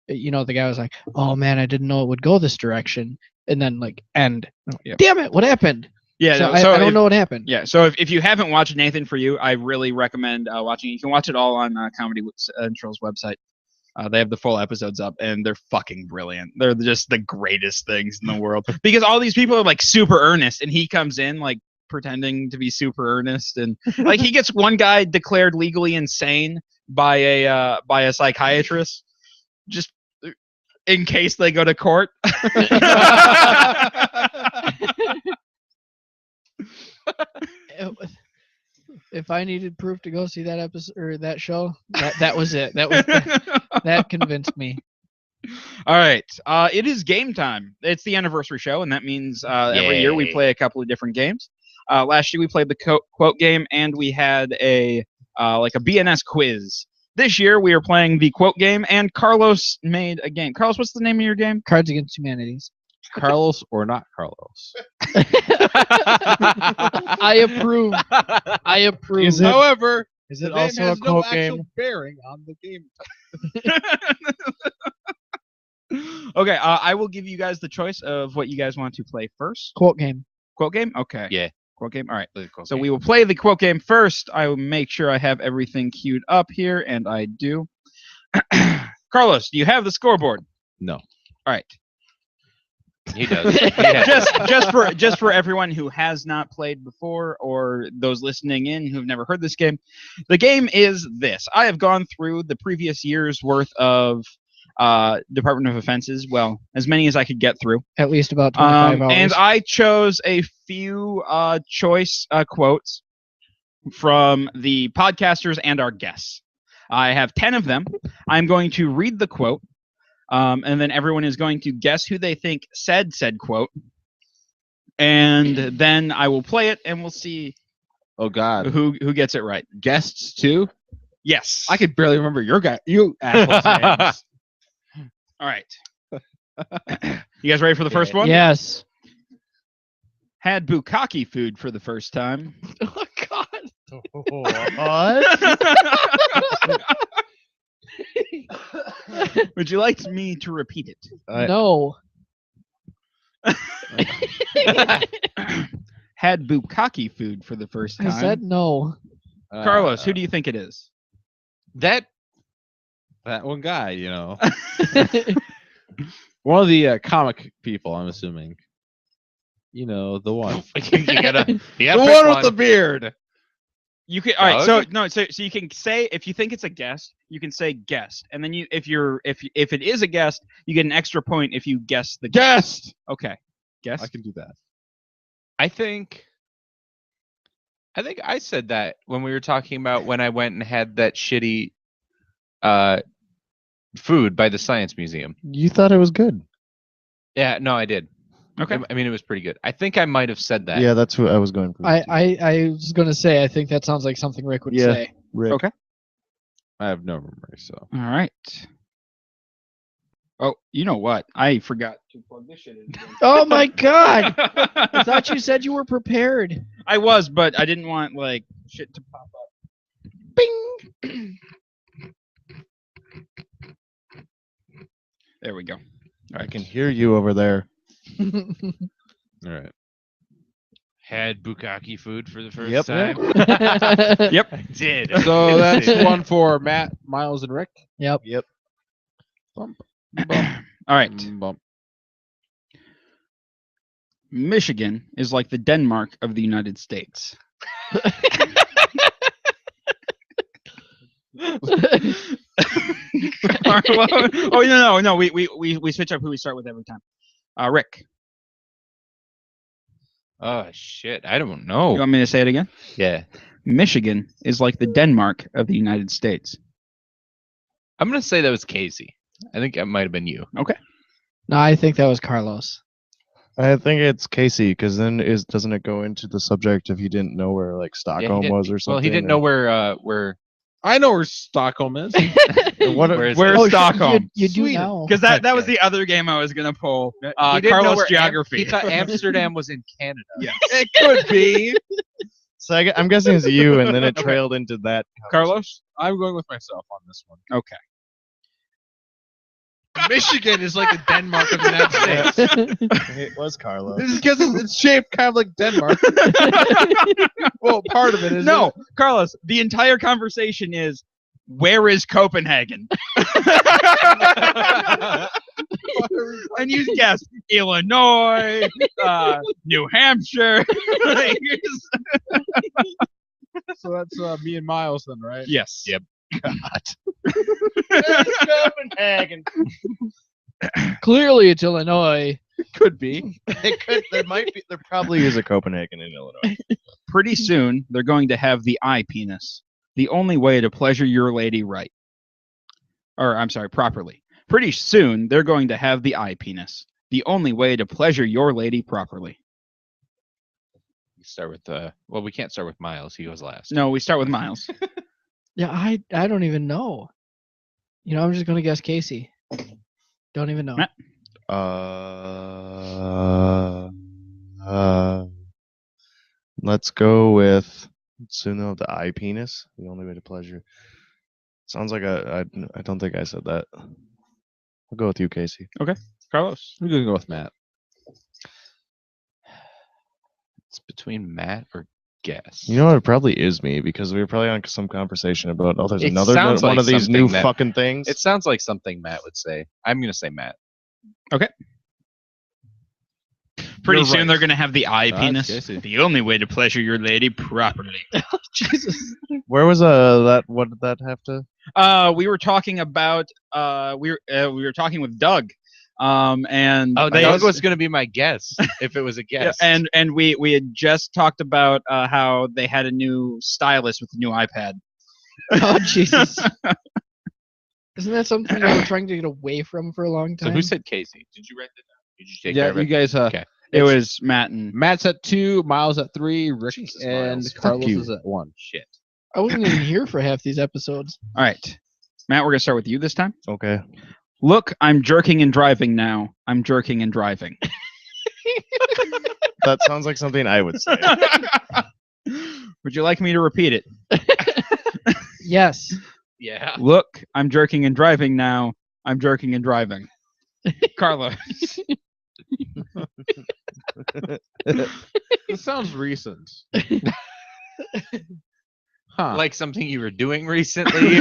you know, the guy was like, "Oh man, I didn't know it would go this direction," and then like end. Yep. Damn it! What happened? Yeah, So no, I don't if- know what happened. Yeah, so if you haven't watched Nathan For You, I really recommend watching it. You can watch it all on Comedy Central's website. They have the full episodes up, and they're fucking brilliant. They're just the greatest things in the world because all these people are like super earnest, and he comes in like pretending to be super earnest, and like he gets one guy declared legally insane by a psychiatrist, just in case they go to court. If I needed proof to go see that episode or that show, that was it. That convinced me. All right. It is game time. It's the anniversary show, and that means every year we play a couple of different games. Last year we played the quote game, and we had a BNS quiz. This year we are playing the quote game, and Carlos made a game. Carlos, what's the name of your game? Cards Against Humanities. Carlos or not Carlos? I approve. I approve. Is it- However, Is the it name also a has no quote actual game? bearing on the game. Okay, I will give you guys the choice of what you guys want to play first. Quote game. Quote game? Okay. Yeah. Quote game? All right. So we will play the quote game first. I will make sure I have everything queued up here, and I do. Carlos, do you have the scoreboard? No. All right. He does. He does. just for everyone who has not played before or those listening in who've never heard this game, the game is this. I have gone through the previous year's worth of Department of Offenses, well, as many as I could get through. At least about 25 hours. And I chose a few choice quotes from the podcasters and our guests. I have 10 of them. I'm going to read the quote, and then everyone is going to guess who they think said quote. And then I will play it, and we'll see Oh God. who gets it right. Guests too? Yes. I could barely remember you assholes' names. All right. You guys ready for the first one? Yes. Had bukkake food for the first time. Oh God. Would you like me to repeat it? No. Had bukkake food for the first time. I said no. Carlos, who do you think it is? That one guy, you know. One of the comic people, I'm assuming. You know, the one. you gotta The pick one with the beard. You can. All right. So Doug? no. So you can say if you think it's a guest, you can say guest, and then if it is a guest, you get an extra point if you guess the guest. Guest. Okay. Guess. I can do that. I think I said that when we were talking about when I went and had that shitty food by the Science Museum. You thought it was good. Yeah, no, I did. Okay. I mean, it was pretty good. I think I might have said that. Yeah, that's what I was going for. I was gonna say I think that sounds like something Rick would Yeah. say. Rick. Okay. I have no memory, so. All right. Oh, you know what? I forgot to plug this shit in. Again. Oh my God! I thought you said you were prepared. I was, but I didn't want like shit to pop up. Bing. There we go. I can hear you over there. All right. Had bukkake food for the first Yep. time. Yep. I did. So that's one for Matt, Miles, and Rick. Yep. Bump. All right. Bump. Michigan is like the Denmark of the United States. Oh no! We switch up who we start with every time. Rick, Oh shit! I don't you know. want me to say it again? Yeah, Michigan is like the Denmark of the United States. I'm gonna say that was Casey. I think it might have been you. No, I think that was Carlos. I think it's Casey, because then doesn't it go into the subject if he didn't know where like Stockholm didn't- was or something? Well, he didn't know where. I know where Stockholm is. What, Where's Where's Oh, Stockholm? You do Sweden. now. Because that was the other game I was gonna pull. He didn't know Carlos where geography. He thought Amsterdam was in Canada. Yeah. It could be. So I'm guessing it's you, and then it trailed into that. Carlos. I'm going with myself on this one. Okay. Michigan is like the Denmark of the United States. It was Carlos. This is because it's shaped kind of like Denmark. Well, part of it is. No, Carlos. The entire conversation is Where is Copenhagen? And you guess Illinois, New Hampshire. So that's me and Miles then, right? Yes. Yep. Copenhagen. Clearly, it's Illinois. Could be. There probably is a Copenhagen in Illinois. Pretty soon, they're going to have the eye penis. The only way to pleasure your lady right. Or, I'm sorry, properly. Pretty soon, they're going to have the eye penis. The only way to pleasure your lady properly. We start with well, we can't start with Miles. He goes last. No, we start with Miles. Yeah, I don't even know. You know, I'm just gonna guess Casey. Don't even know. Matt? Let's go with Suno, the eye penis. The only way to pleasure. Sounds like I don't think I said that. I'll go with you, Casey. Carlos. I'm gonna go with Matt. It's between Matt or Guess. You know what? It probably is me because we were probably on some conversation about there's It another sounds one like of these new something that- fucking things. It sounds like something Matt would say. I'm gonna say Matt. Pretty You're soon right. they're going to have the eye That's penis. Casey. The only way to pleasure your lady properly. Jesus. Where was that? What did that have to? We were talking about we were talking with Doug. And Oh, they- Doug was gonna be my guess if it was a yeah, guess. and we had just talked about how they had a new stylus with the new iPad. Oh Jesus. Isn't that something they were trying to get away from for a long So time? who said Casey? Did you write that down? Did you take care Yeah, of you it? guys. Okay. It was Matt and Matt's at 2, Miles at 3, Rick Jesus, and Miles. Fuck Carlos you. is at 1. Shit. I wasn't even here for half these episodes. all right, Matt. We're gonna start with you this time. Okay. Look, I'm jerking and driving now. I'm jerking and driving. That sounds like something I would say. Would you like me to repeat it? Yes. Yeah. Look, I'm jerking and driving now. I'm jerking and driving. Carlos. This sounds recent. Huh. Like something you were doing recently.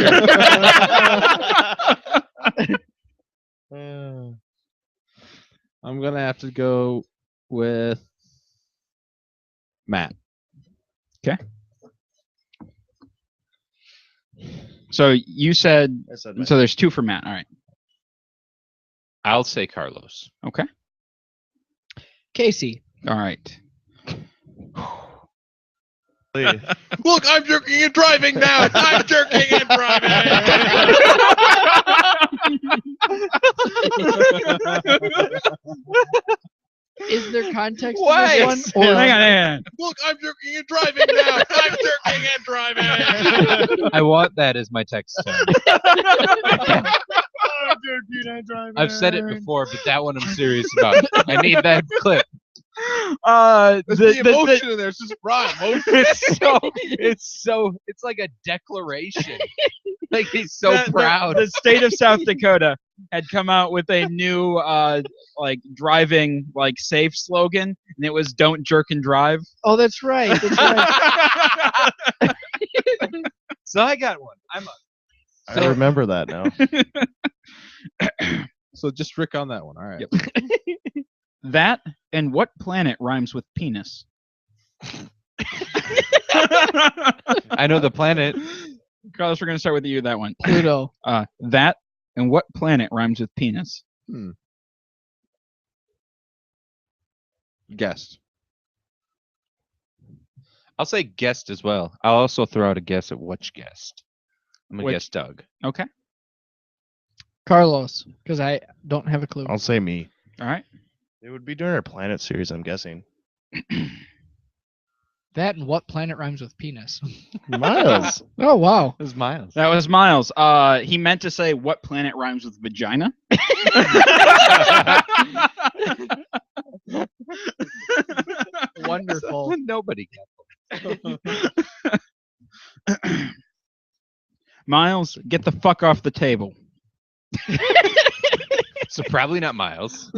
or- I'm gonna have to go with Matt. So you said I said so. There's 2 for Matt. All right. I'll say Carlos. Okay. Casey. All right. Look, I'm jerking and driving now. I'm jerking and driving. Is there context Why? to this one? Or Hang on. Look, I'm jerking and driving now. I'm jerking and driving. I want that as my text tone. I've said it before, but that one I'm serious about. I need that clip. The emotion in there. It's just raw emotion. It's like a declaration. Like he's so proud. The state of South Dakota had come out with a new like driving like safe slogan, and it was "Don't jerk and drive." oh, that's right. That's right. So I got one. I'm up. I remember that now. So just Rick on that one. All right. Yep. That and what planet rhymes with penis? I know the planet. Carlos, we're gonna start with you. That one. Pluto. That and what planet rhymes with penis? Guessed. I'll say guest as well. I'll also throw out a guess at which guest. I'm gonna Which- guess Doug. Okay. Carlos. Because I don't have a clue. I'll say me. All right. It would be during our planet series, I'm guessing. That and what planet rhymes with penis? Miles. Oh, wow. It was Miles. That was Miles. He meant to say what planet rhymes with vagina. Wonderful. Nobody Miles, get the fuck off the table. So probably not Miles.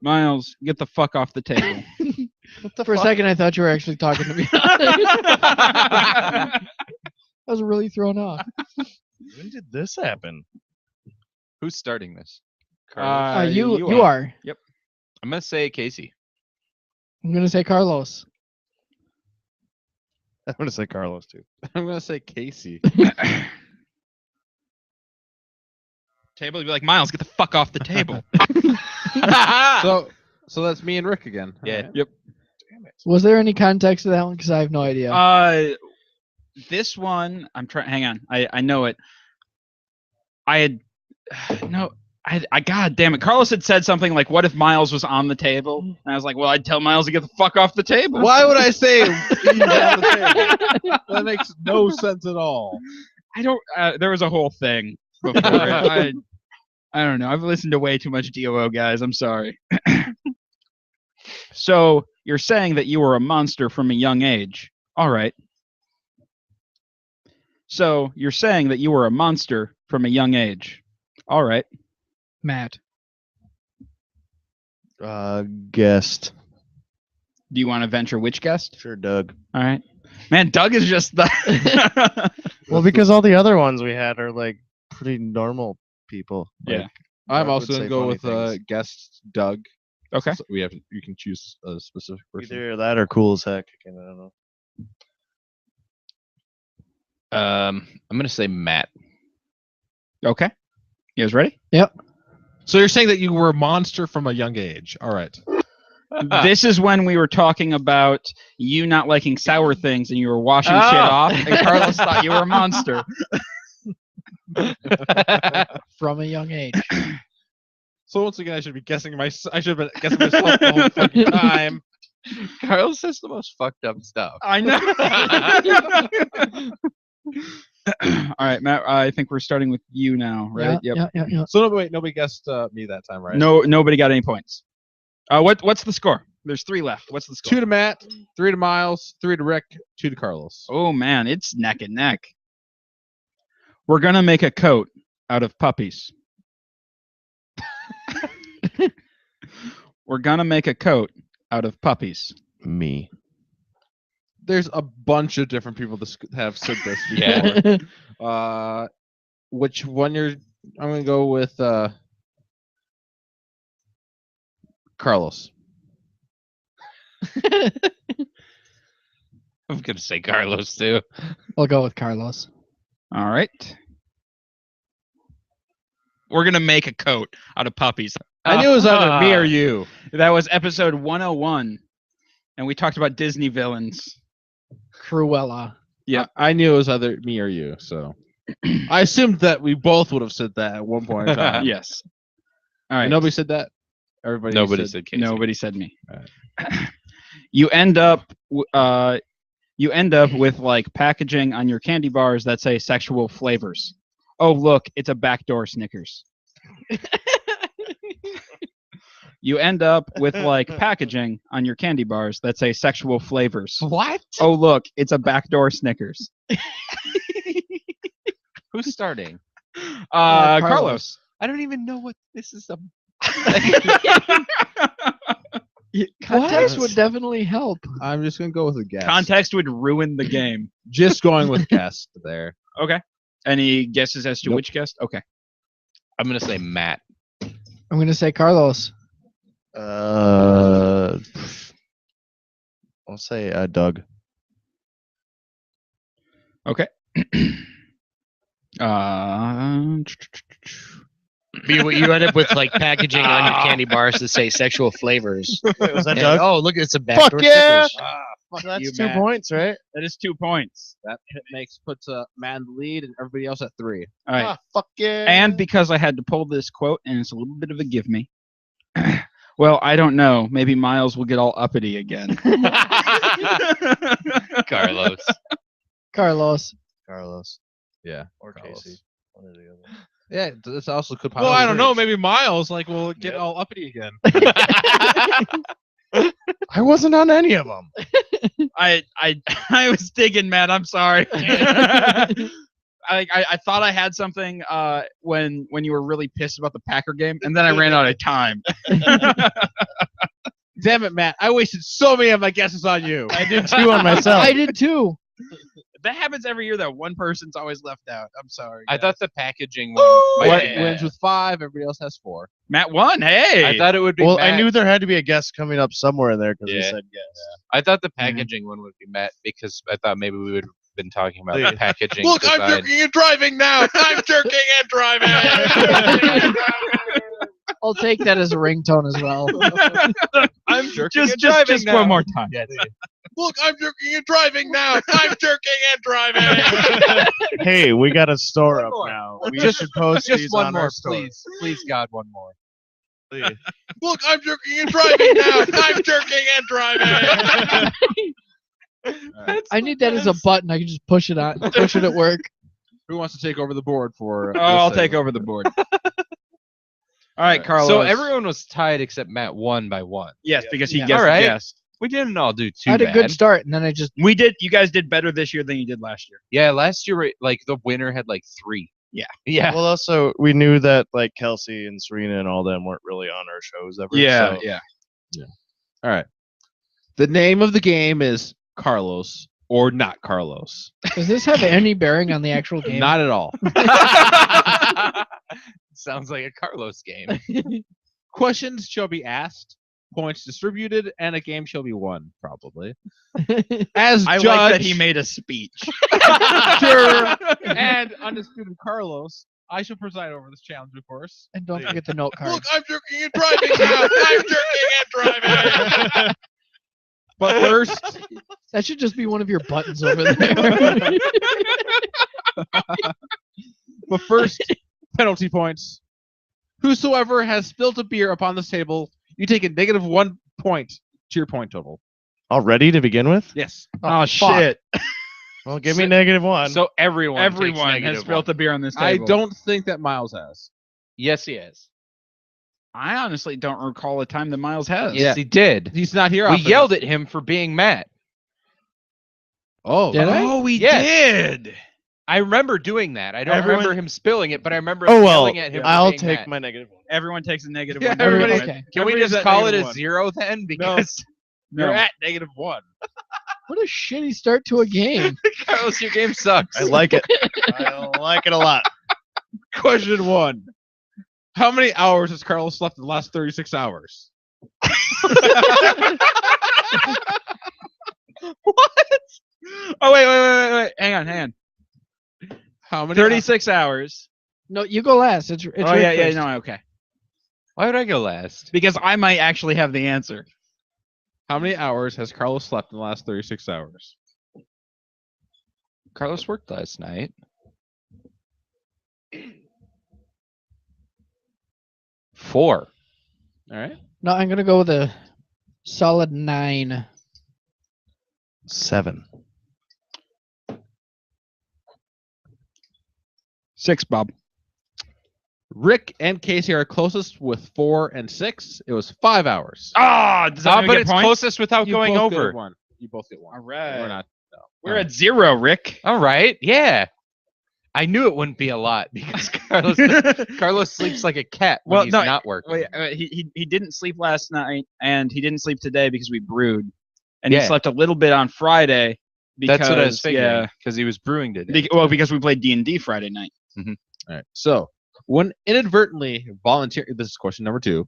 Miles, get the fuck off the table. For a second, I thought you were actually talking to me. I was really thrown off. When did this happen? Who's starting this? You are. I'm gonna say Casey. I'm gonna say Carlos. I'm gonna say Carlos too. I'm gonna say Casey. Table, you'd be like, Miles, get the fuck off the table. So that's me and Rick again. Yeah. Alright. Yep. Was there any context to that one? Because I have no idea. This one, I'm trying. Hang on, I know it. I had no. God damn it. Carlos had said something like, what if Miles was on the table? And I was like, well, I'd tell Miles to get the fuck off the table. Why would I say he's on the table? That makes no sense at all. I don't. There was a whole thing before. I don't know. I've listened to way too much DOO, guys. I'm sorry. So you're saying that you were a monster from a young age. All right. So you're saying that you were a monster from a young age. All right. Matt. Guest. Do you want to venture which guest? Sure, Doug. All right. Man, Doug is just the. Well, because all the other ones we had are like pretty normal people. Yeah. Like, I'm Doug also would gonna say go funny with things. guest Doug. Okay. So you can choose a specific person. Either that or cool as heck. I don't know. I'm gonna say Matt. Okay. You guys ready? So you're saying that you were a monster from a young age. All right. This is when we were talking about you not liking sour things and you were washing shit off, and Carlos thought you were a monster. From a young age. So once again, I should be guessing I should have been guessing myself the whole fucking time. Carlos says the most fucked up stuff. I know. All right, Matt. I think we're starting with you now, right? Yeah. So nobody guessed me that time, right? No, nobody got any points. What's the score? There's 3 left. What's the score? 2 to Matt, 3 to Miles, 3 to Rick, 2 to Carlos. Oh man, it's neck and neck. We're gonna make a coat out of puppies. We're gonna make a coat out of puppies. Me. There's a bunch of different people that have said this Yeah. before. Which one I'm gonna go with Carlos. I'm gonna say Carlos too. I'll go with Carlos. All right. We're gonna make a coat out of puppies. I knew it was either me or you. That was episode 101, and we talked about Disney villains. Cruella. Yeah. I knew it was either me or you, so I assumed that we both would have said that at one point in time. Yes. All right. And nobody said that. Nobody said Casey. Nobody said me. All You end up with like packaging on your candy bars that say sexual flavors. Oh look, it's a backdoor Snickers. You end up with like packaging on your candy bars that say sexual flavors. What? Oh look, it's a backdoor Snickers. Who's starting? Carlos. I don't even know what this is. Context would definitely help. I'm just gonna go with a guess. Context would ruin the game. Just going with guest there. Okay. Any guesses as to Nope. which guest? Okay. I'm gonna say Matt. I'm gonna say Carlos. I'll say Doug. Okay. You end up with like packaging on your candy bars that say sexual flavors. Wait, was that And, Doug? oh, look, it's a backdoor yeah! Snickers. That's you, 2 Matt. points, right? That is 2 points. That puts Matt in the lead and everybody else at 3. All right. Ah, fuck yeah. And because I had to pull this quote, and it's a little bit of a give me. Well, I don't know. Maybe Miles will get all uppity again. Carlos. Carlos. Carlos. Yeah. Or Carlos. Casey. One or the other. Yeah, this also could. Well, I don't know. Maybe Miles will get all uppity again. I wasn't on any of them. I was digging, Matt. I'm sorry. I thought I had something when you were really pissed about the Packer game, and then I ran out of time. Damn it, Matt! I wasted so many of my guesses on you. I did 2 on myself. I did too. That happens every year. That one person's always left out. I'm sorry. I guys. thought the packaging one might What be Matt. wins with 5? Everybody else has 4. Matt won. Hey. I thought it would be Well, Matt. I knew there had to be a guest coming up somewhere in there because they Yeah. said yes. I thought the packaging one would be Matt because I thought maybe we would have been talking about the packaging. Look, I'm design. jerking and driving now. I'm jerking and driving. I'll take that as a ringtone as well. I'm jerking and just driving now. one more time. Look, I'm jerking and driving now. I'm jerking and driving. Hey, we got a store up now. We should post Just these one on more, our store. please, God, one more. Look, I'm jerking and driving now. I'm jerking and driving. I need that as a button. I can just push it at work. Who wants to take over the board for? Oh, I'll take over the board. All right, Carlos. So everyone was tied except Matt won by 1. Yes, because he Yeah. guessed. All right. Yes. We didn't all do too I had a bad. good start, and then I just We did. You guys did better this year than you did last year. Yeah, last year like the winner had like 3. Yeah. Yeah. Well, also we knew that like Kelsey and Serena and all them weren't really on our shows ever. so- yeah. All right. The name of the game is Carlos or not Carlos. does this have any bearing on the actual game? Not at all. Sounds like a Carlos game. Questions shall be asked, points distributed, and a game shall be won, probably. As I judge like that he made a speech. and undisputed Carlos, I shall preside over this challenge, of course. And don't forget the note card. Look, I'm jerking and driving now. I'm jerking and driving. But first, That should just be one of your buttons over there. but first, penalty points. Whosoever has spilt a beer upon this table, you take a negative 1 point to your point total. Already to begin with? Yes. Oh, fuck. shit! Well, give me -1. So everyone Everyone has built a beer on this I table. don't think that Miles has. Yes, he is. I honestly don't recall a time that Miles has. Yes, he did. He's not here. We yelled at him for being Matt. Oh, Did I? Oh, we Yes. did. I remember doing that. I don't Everyone- remember him spilling it, but I remember Oh well, yelling at him. for I'll being take Matt. my -1. Everyone takes a negative Yeah, one. everybody- Okay. Can we Everybody's just at call it a -1. 0 then? Because You're at -1. What a shitty start to a game. Carlos, your game sucks. I like it. I like it a lot. Question 1. How many hours has Carlos slept in the last 36 hours? What? Oh wait. Hang on. How many? 36 hours. No, you go last. It's Oh Rick yeah. first. No, okay. Why would I go last? Because I might actually have the answer. How many hours has Carlos slept in the last 36 hours? Carlos worked last night. 4. All right. No, I'm gonna go with a solid 9. 7. 6, Bob. Rick and Casey are closest with 4 and 6. It was 5 hours. Ah, does that But it's closest without You going both get over. one. You both get one. All right. We're not. We're at 0, Rick. All right. Yeah. I knew it wouldn't be a lot because Carlos sleeps like a cat when Well, he's no, not working. Wait, he didn't sleep last night, and he didn't sleep today because we brewed, and he Yeah. slept a little bit on Friday. Because, That's what I was figuring. Yeah, Because he was brewing today. because we played D&D Friday night. All right. So, when inadvertently this is question number 2.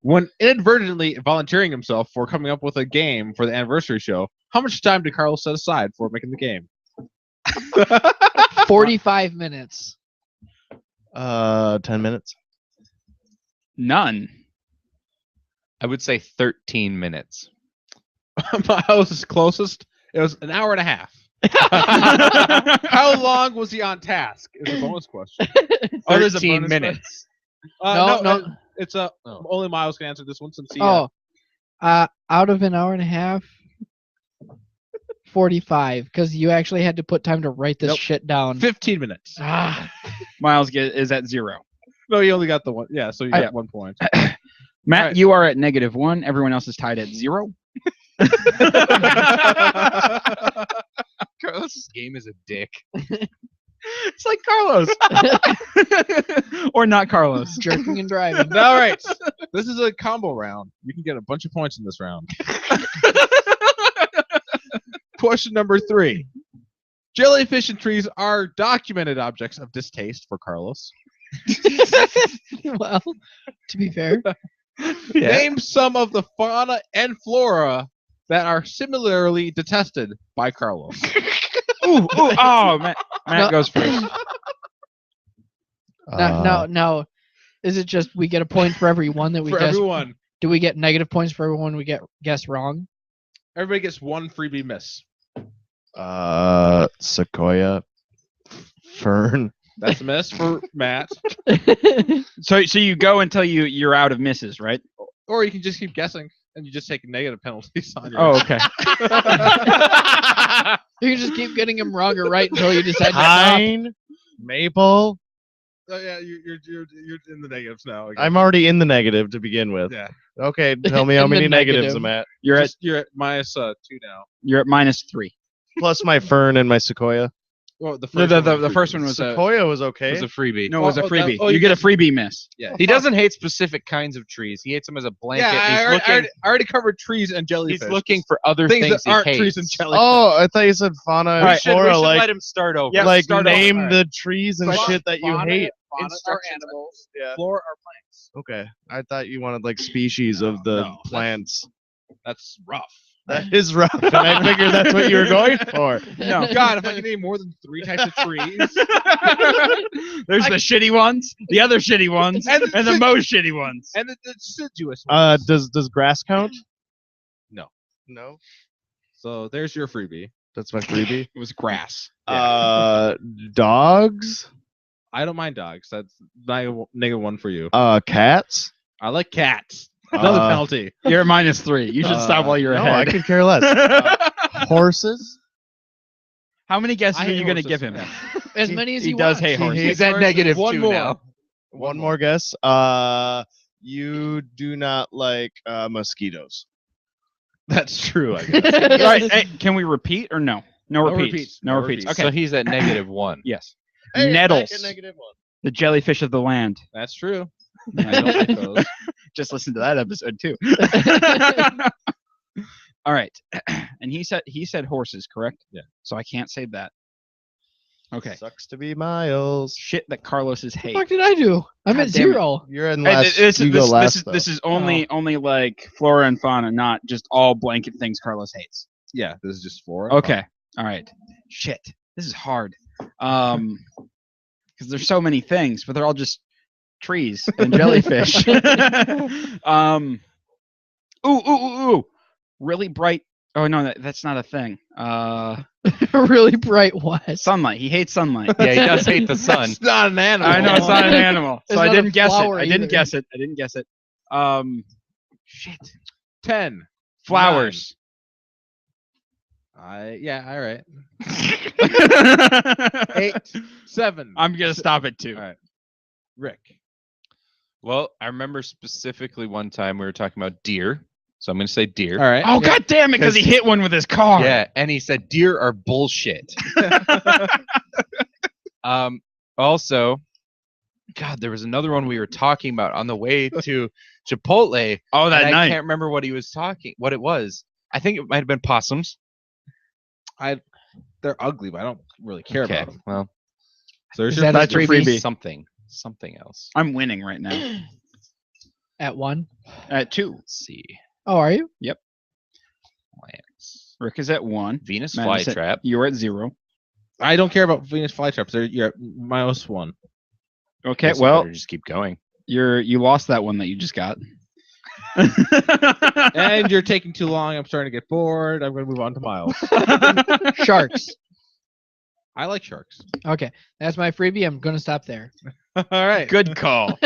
When inadvertently volunteering himself for coming up with a game for the anniversary show, how much time did Carlos set aside for making the game? 45 minutes. 10 minutes. None. I would say 13 minutes. Miles is closest. It was an hour and a half. How long was he on task? Is a bonus question. Oh, there's a 13 bonus minutes. No. It's only Miles can answer this one since he. Oh, out of an hour and a half, 45, because you actually had to put time to write this Nope. shit down. 15 minutes. Ah, Miles is at 0. No, you only got the one. Yeah, so you I- got 1 point. Matt, All right. you are at -1. Everyone else is tied at 0. Carlos's game is a dick. It's like Carlos. Or not Carlos. jerking and driving. All right. This is a combo round. You can get a bunch of points in this round. Question number 3. Jellyfish and trees are documented objects of distaste for Carlos. Well, to be fair, Name some of the fauna and flora that are similarly detested by Carlos. Ooh, oh, Matt No. goes first. now, is it just we get a point for every one that we For guess? everyone. Do we get negative points for everyone we guess wrong? Everybody gets one freebie miss. Sequoia, fern. That's a miss for Matt. So you go until you're out of misses, right? Or you can just keep guessing and you just take negative penalties on your Oh, okay. You can just keep getting them wrong or right until you decide to stop. Pine, maple. Oh yeah, you're in the negatives now. Again. I'm already in the negative to begin with. Yeah. Okay, tell me how In the many negatives negative. I'm at. You're at You're at minus 2 now. you're at -3. Plus my fern and my sequoia. Well, the No, first the first one was a Sequoia was okay. It was a freebie. no, it was a Oh, freebie. oh, you you get a guys- freebie miss. Yeah. He doesn't hate specific kinds of trees. He hates them as a blanket. Yeah, I already covered trees and jellyfish. he's looking for other things things that aren't he hates. trees and jellyfish. Oh, I thought you said fauna and We should flora. Like, let him start over. like start over. name All right. the trees and shit that you Fauna- hate. fauna are Instructions. animals. Yeah. Flora are plants. Okay, I thought you wanted like species of the No, plants. That's rough. That is rough, and I figured that's what you were going for. No. God, if I could name more than 3 types of trees. There's the shitty ones, the other shitty ones, And and the most shitty ones. And the deciduous ones. Does grass count? No. No. So there's your freebie. That's my freebie. It was grass. Dogs. I don't mind dogs. That's -1 for you. Cats. I like cats. Another penalty. You're at -3. You should stop while you're No, I ahead. could care less. Horses. How many guesses I are hate you going to horses. give him? Yeah. As many as He he does wants. hate horses. He's at One -2 more. now. One more guess. You do not like mosquitoes. That's true, I guess. All right. Hey, can we repeat or no? No No repeats. repeats. No No repeats. repeats. Okay. So he's at -1. Yes. Hey, Nettles. back at -1. The jellyfish of the land. That's true. I don't like those. Just listen to that episode too. All right. And he said horses, correct? Yeah. So I can't say that. Okay. Sucks to be Miles. Shit that Carlos's What the hate. fuck did I do? I'm God at damn it. 0. You're in Hey, last. this, you this, go last. this, though. this is only like flora and fauna, not just all blanket things Carlos hates. Yeah, this is just 4. Okay. All right. Shit. This is hard. Because there's so many things, but they're all just trees and jellyfish. Ooh. Really bright. Oh no, that's not a thing. Really bright what? Sunlight. He hates sunlight. Yeah, he does hate the sun. It's not an animal. I know it's not an animal, It's so I not a didn't guess it. flower I didn't either. guess it. I didn't guess it. Shit. 10. Flowers. Yeah, all right. 8, 7. I'm gonna stop it too. All right. Rick. Well, I remember specifically one time we were talking about deer. So I'm going to say deer. All right. Oh god damn it! Because he hit one with his car. Yeah, and he said deer are bullshit. Also, God, there was another one we were talking about on the way to Chipotle. Oh, that and night. I can't remember what it was. I think it might have been possums. They're ugly, but I don't really care Okay, about them. well, So there's Is your that a freebie. freebie? Something else. I'm winning right now. At 1. At 2. Let's see. Oh, are you? Plants. Rick is at 1. Venus Matt is at- flytrap. You're at 0. I don't care about Venus flytraps. You're at -1. Okay. Guess I Well, better just keep going. you lost that one that you just got. And you're taking too long. I'm starting to get bored. I'm going to move on to Miles. Sharks. I like sharks. Okay, that's my freebie. I'm gonna stop there. All right. Good call.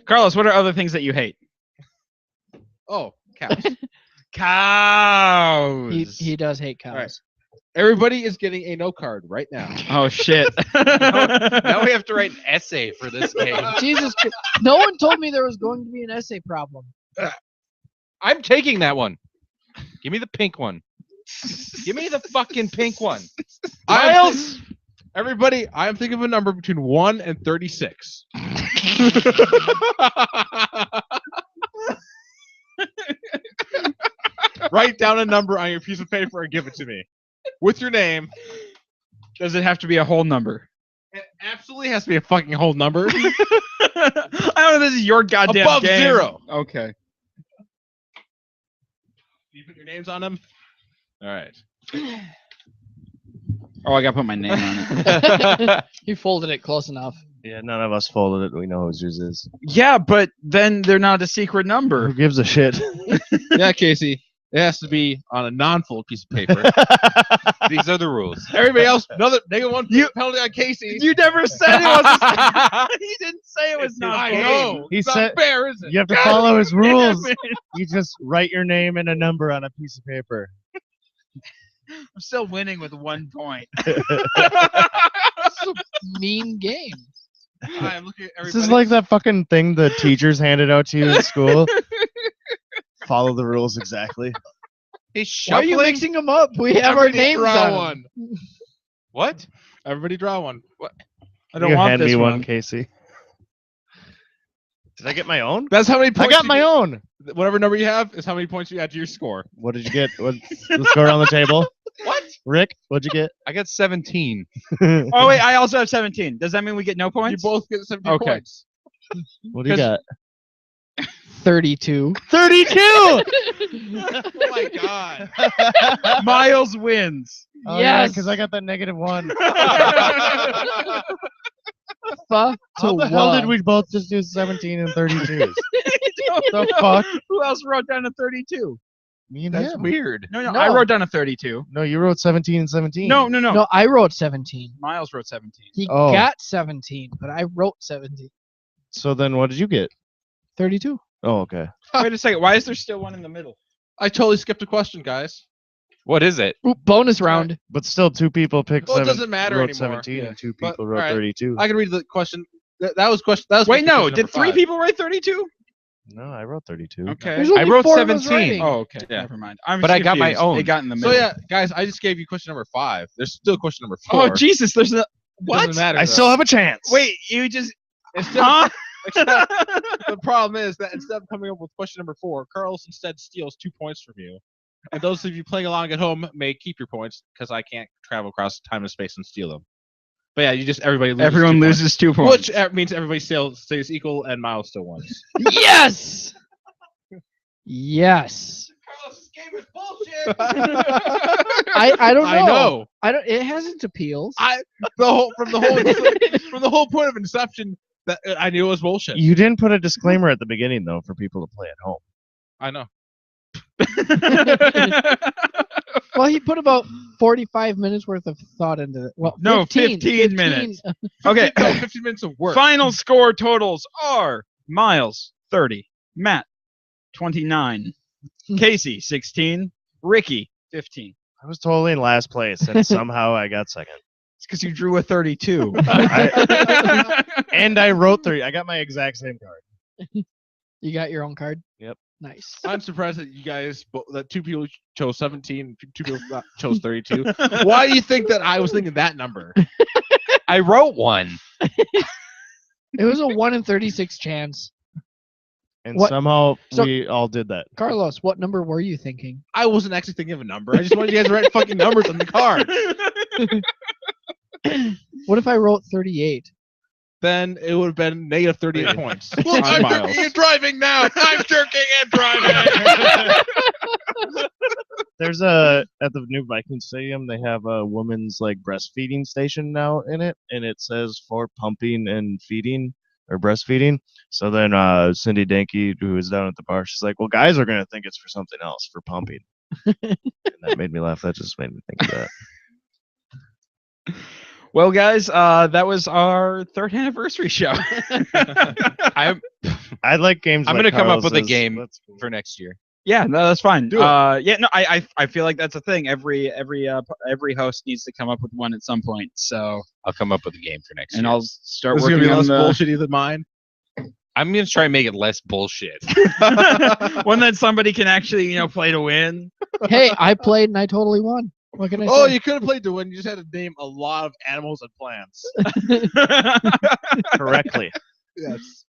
Carlos, what are other things that you hate? Oh, cows. Cows. He does hate cows. right. Everybody is getting a no card right now. Oh shit. Now we have to write an essay for this game. Jesus, no one told me there was going to be an essay problem. I'm taking that one. Give me the pink one. Give me the fucking pink one. Miles! Everybody, I'm thinking of a number between 1 and 36. Write down a number on your piece of paper and give it to me. With your name. Does it have to be a whole number? It absolutely has to be a fucking whole number. I don't know. This is your goddamn Above game. 0. Okay. You put your names on them. All right. Oh, I gotta put my name on it. You folded it close enough. Yeah, none of us folded it. We know whose yours is. Yeah, but then they're not a secret Who number. gives a shit? Yeah, Casey. It has to be on a non-fold piece of paper. These are the rules. Everybody else, another -1 penalty on Casey. You never said it was. You didn't say it was not. I fair. know. He It's said- not fair, is it? You have to follow his rules. You just write your name and a number on a piece of paper. I'm still winning with 1 point. It's a mean game. I'm looking at This is like that fucking thing the teachers handed out to you in school. Follow the rules exactly. He's Why are you shuffling. mixing them up? We have our Everybody names draw on 'em. one. What? Everybody draw one. I don't you want hand this me one. one, Casey. Did I get my own? That's how many I points got my own. Whatever number you have is how many points you add to your score. What did you get? Let's go around the table. What? Rick, what'd you get? I got 17. Oh wait, I also have 17. Does that mean we get no You points? both get 17 Okay. points. What do you got? 32. 32! Oh my god. Miles wins. Oh, Yes. because I got that -1. Fa How to the hell wa. did we both just do 17 and 32s? The fuck? Who else wrote down a 32? Me and That's him. weird. No, No. I wrote down a 32. No, you wrote 17 and 17. No. No, I wrote 17. Miles wrote 17. He Oh. got 17, but I wrote 17. So then what did you get? 32. Oh, okay. Wait a second. Why is there still one in the middle? I totally skipped a question, guys. What is it? Ooh, bonus round. But still, 2 people picked Well, it 7. doesn't matter wrote anymore. 17 and 2 But, people wrote alright. 32. I can read the question. That was question. That was Wait, no. question Did number 3 5. people write 32? No, I wrote 32. Okay. There's I only wrote 4 of us 17. writing. Oh, okay. Yeah. Never mind. I'm But I got my confused. own. It got in the middle. So yeah, guys, I just gave you question number 5. There's still question number 4. Oh Jesus! There's a It what? doesn't matter. I though. still have a chance. Wait, you just It's still, huh? the problem is that instead of coming up with question number 4, Carlos instead steals 2 points from you. And those of you playing along at home may keep your points because I can't travel across time and space and steal them. But yeah, everybody loses. Everyone 2 loses 2 points. points. Which means everybody still stays equal and Miles still wins. Yes! Yes. Carlos, this game is bullshit. I don't know. I know. I don't. It has its appeals. From the whole point of Inception, that I knew it was bullshit. You didn't put a disclaimer at the beginning, though, for people to play at home. I know. Well, he put about 45 minutes worth of thought into it. Well, No, 15 15 minutes. Okay. No, 15 minutes of work. Final score totals are Miles 30, Matt 29, Casey 16, Ricky 15. I was totally in last place, and somehow I got second. It's because you drew a 32. And I wrote 3. I got my exact same card. You got your own card? Yep. Nice. I'm surprised that you guys, that 2 people chose 17, 2 people chose 32. Why do you think that I was thinking that number? I wrote one. It was a 1 in 36 chance. And What? somehow So- we all did that. Carlos, what number were you thinking? I wasn't actually thinking of a number. I just wanted you guys to write fucking numbers on the card. What if I wrote 38? Then it would have been negative 38 points. Look, on I'm Miles. jerking and driving now. I'm jerking and driving. There's at the new Viking Stadium, they have a women's like breastfeeding station now in it, and it says for pumping and feeding or breastfeeding. So then Cindy Danke, who was down at the bar, she's like, "Well, guys are gonna think it's for something else, for pumping." And that made me laugh. That just made me think of that. Well, guys, that was our 3rd anniversary show. I'm I like games. I'm like gonna come up with a Carlos's. game That's cool. for next year. Yeah, no, that's fine. Do it. Yeah, no, I feel like that's a thing. Every host needs to come up with one at some point. So, I'll come up with a game for next and year. I'll start This is gonna working be on less the bullshitty than mine. I'm gonna try and make it less bullshit. one that somebody can actually, play to win. Hey, I played and I totally won. What can I Oh, say? you could have played to win. You just had to name a lot of animals and plants. correctly. Yes.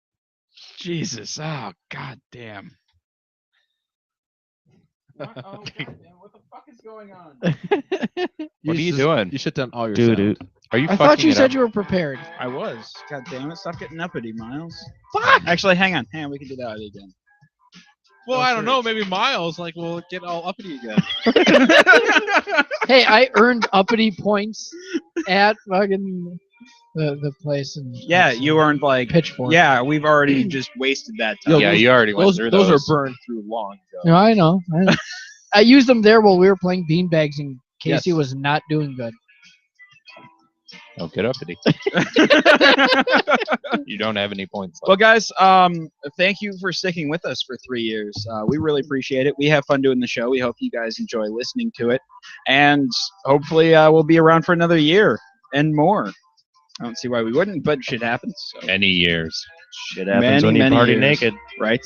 Jesus, oh god damn. What the fuck is going on? What are you just- doing? You shut down all your Dude, sound. Are you I fucking thought you it said up? you were prepared. I was. God damn it! Stop getting uppity, Miles. Fuck. Actually, hang on. We can do that again. Well, Go I don't for know. it. Maybe Miles will get all uppity again. Hey, I earned uppity points at fucking the place and Yeah, you earned like pitchfork. Yeah, we've already just wasted that Yo, time. Yeah, you already went Those through those those. are burned through long ago. No, I know. I used them there while we were playing beanbags and Casey Yes. was not doing good. Oh, get uppity. You don't have any points Well, left. guys, thank you for sticking with us for 3 years. We really appreciate it. We have fun doing the show. We hope you guys enjoy listening to it, and hopefully, we'll be around for another year and more. I don't see why we wouldn't, but shit happens. So. Many years. shit happens when you Many party years. naked. Right.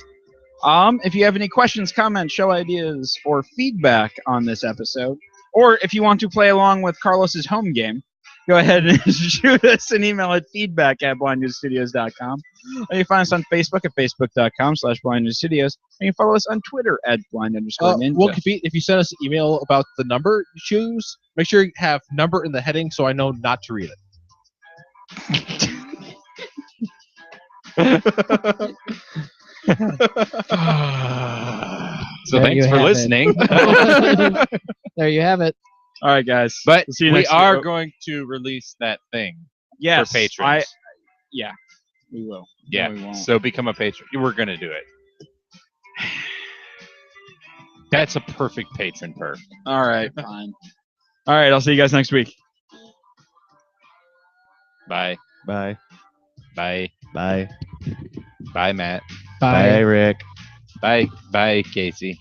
If you have any questions, comments, show ideas, or feedback on this episode, or if you want to play along with Carlos's home game, go ahead and shoot us an email at feedback@blindnewsstudios.com. Or you can find us on Facebook at facebook.com/blindnewsstudios. And you can follow us on Twitter at blind_ninja. Well, if you send us an email about the number you choose, make sure you have number in the heading so I know not to read it. So There thanks you for have it. listening. There you have it. All right, guys. But We'll see you we next are week. going to release that thing Yes, for patrons. Yeah, we will. Yeah. No, we won't. So become a patron. We're gonna do it. That's a perfect patron perk. All right, fine. All right, I'll see you guys next week. Bye. Bye. Bye. Bye. Bye, Matt. Bye, Rick. Bye. Bye, Casey.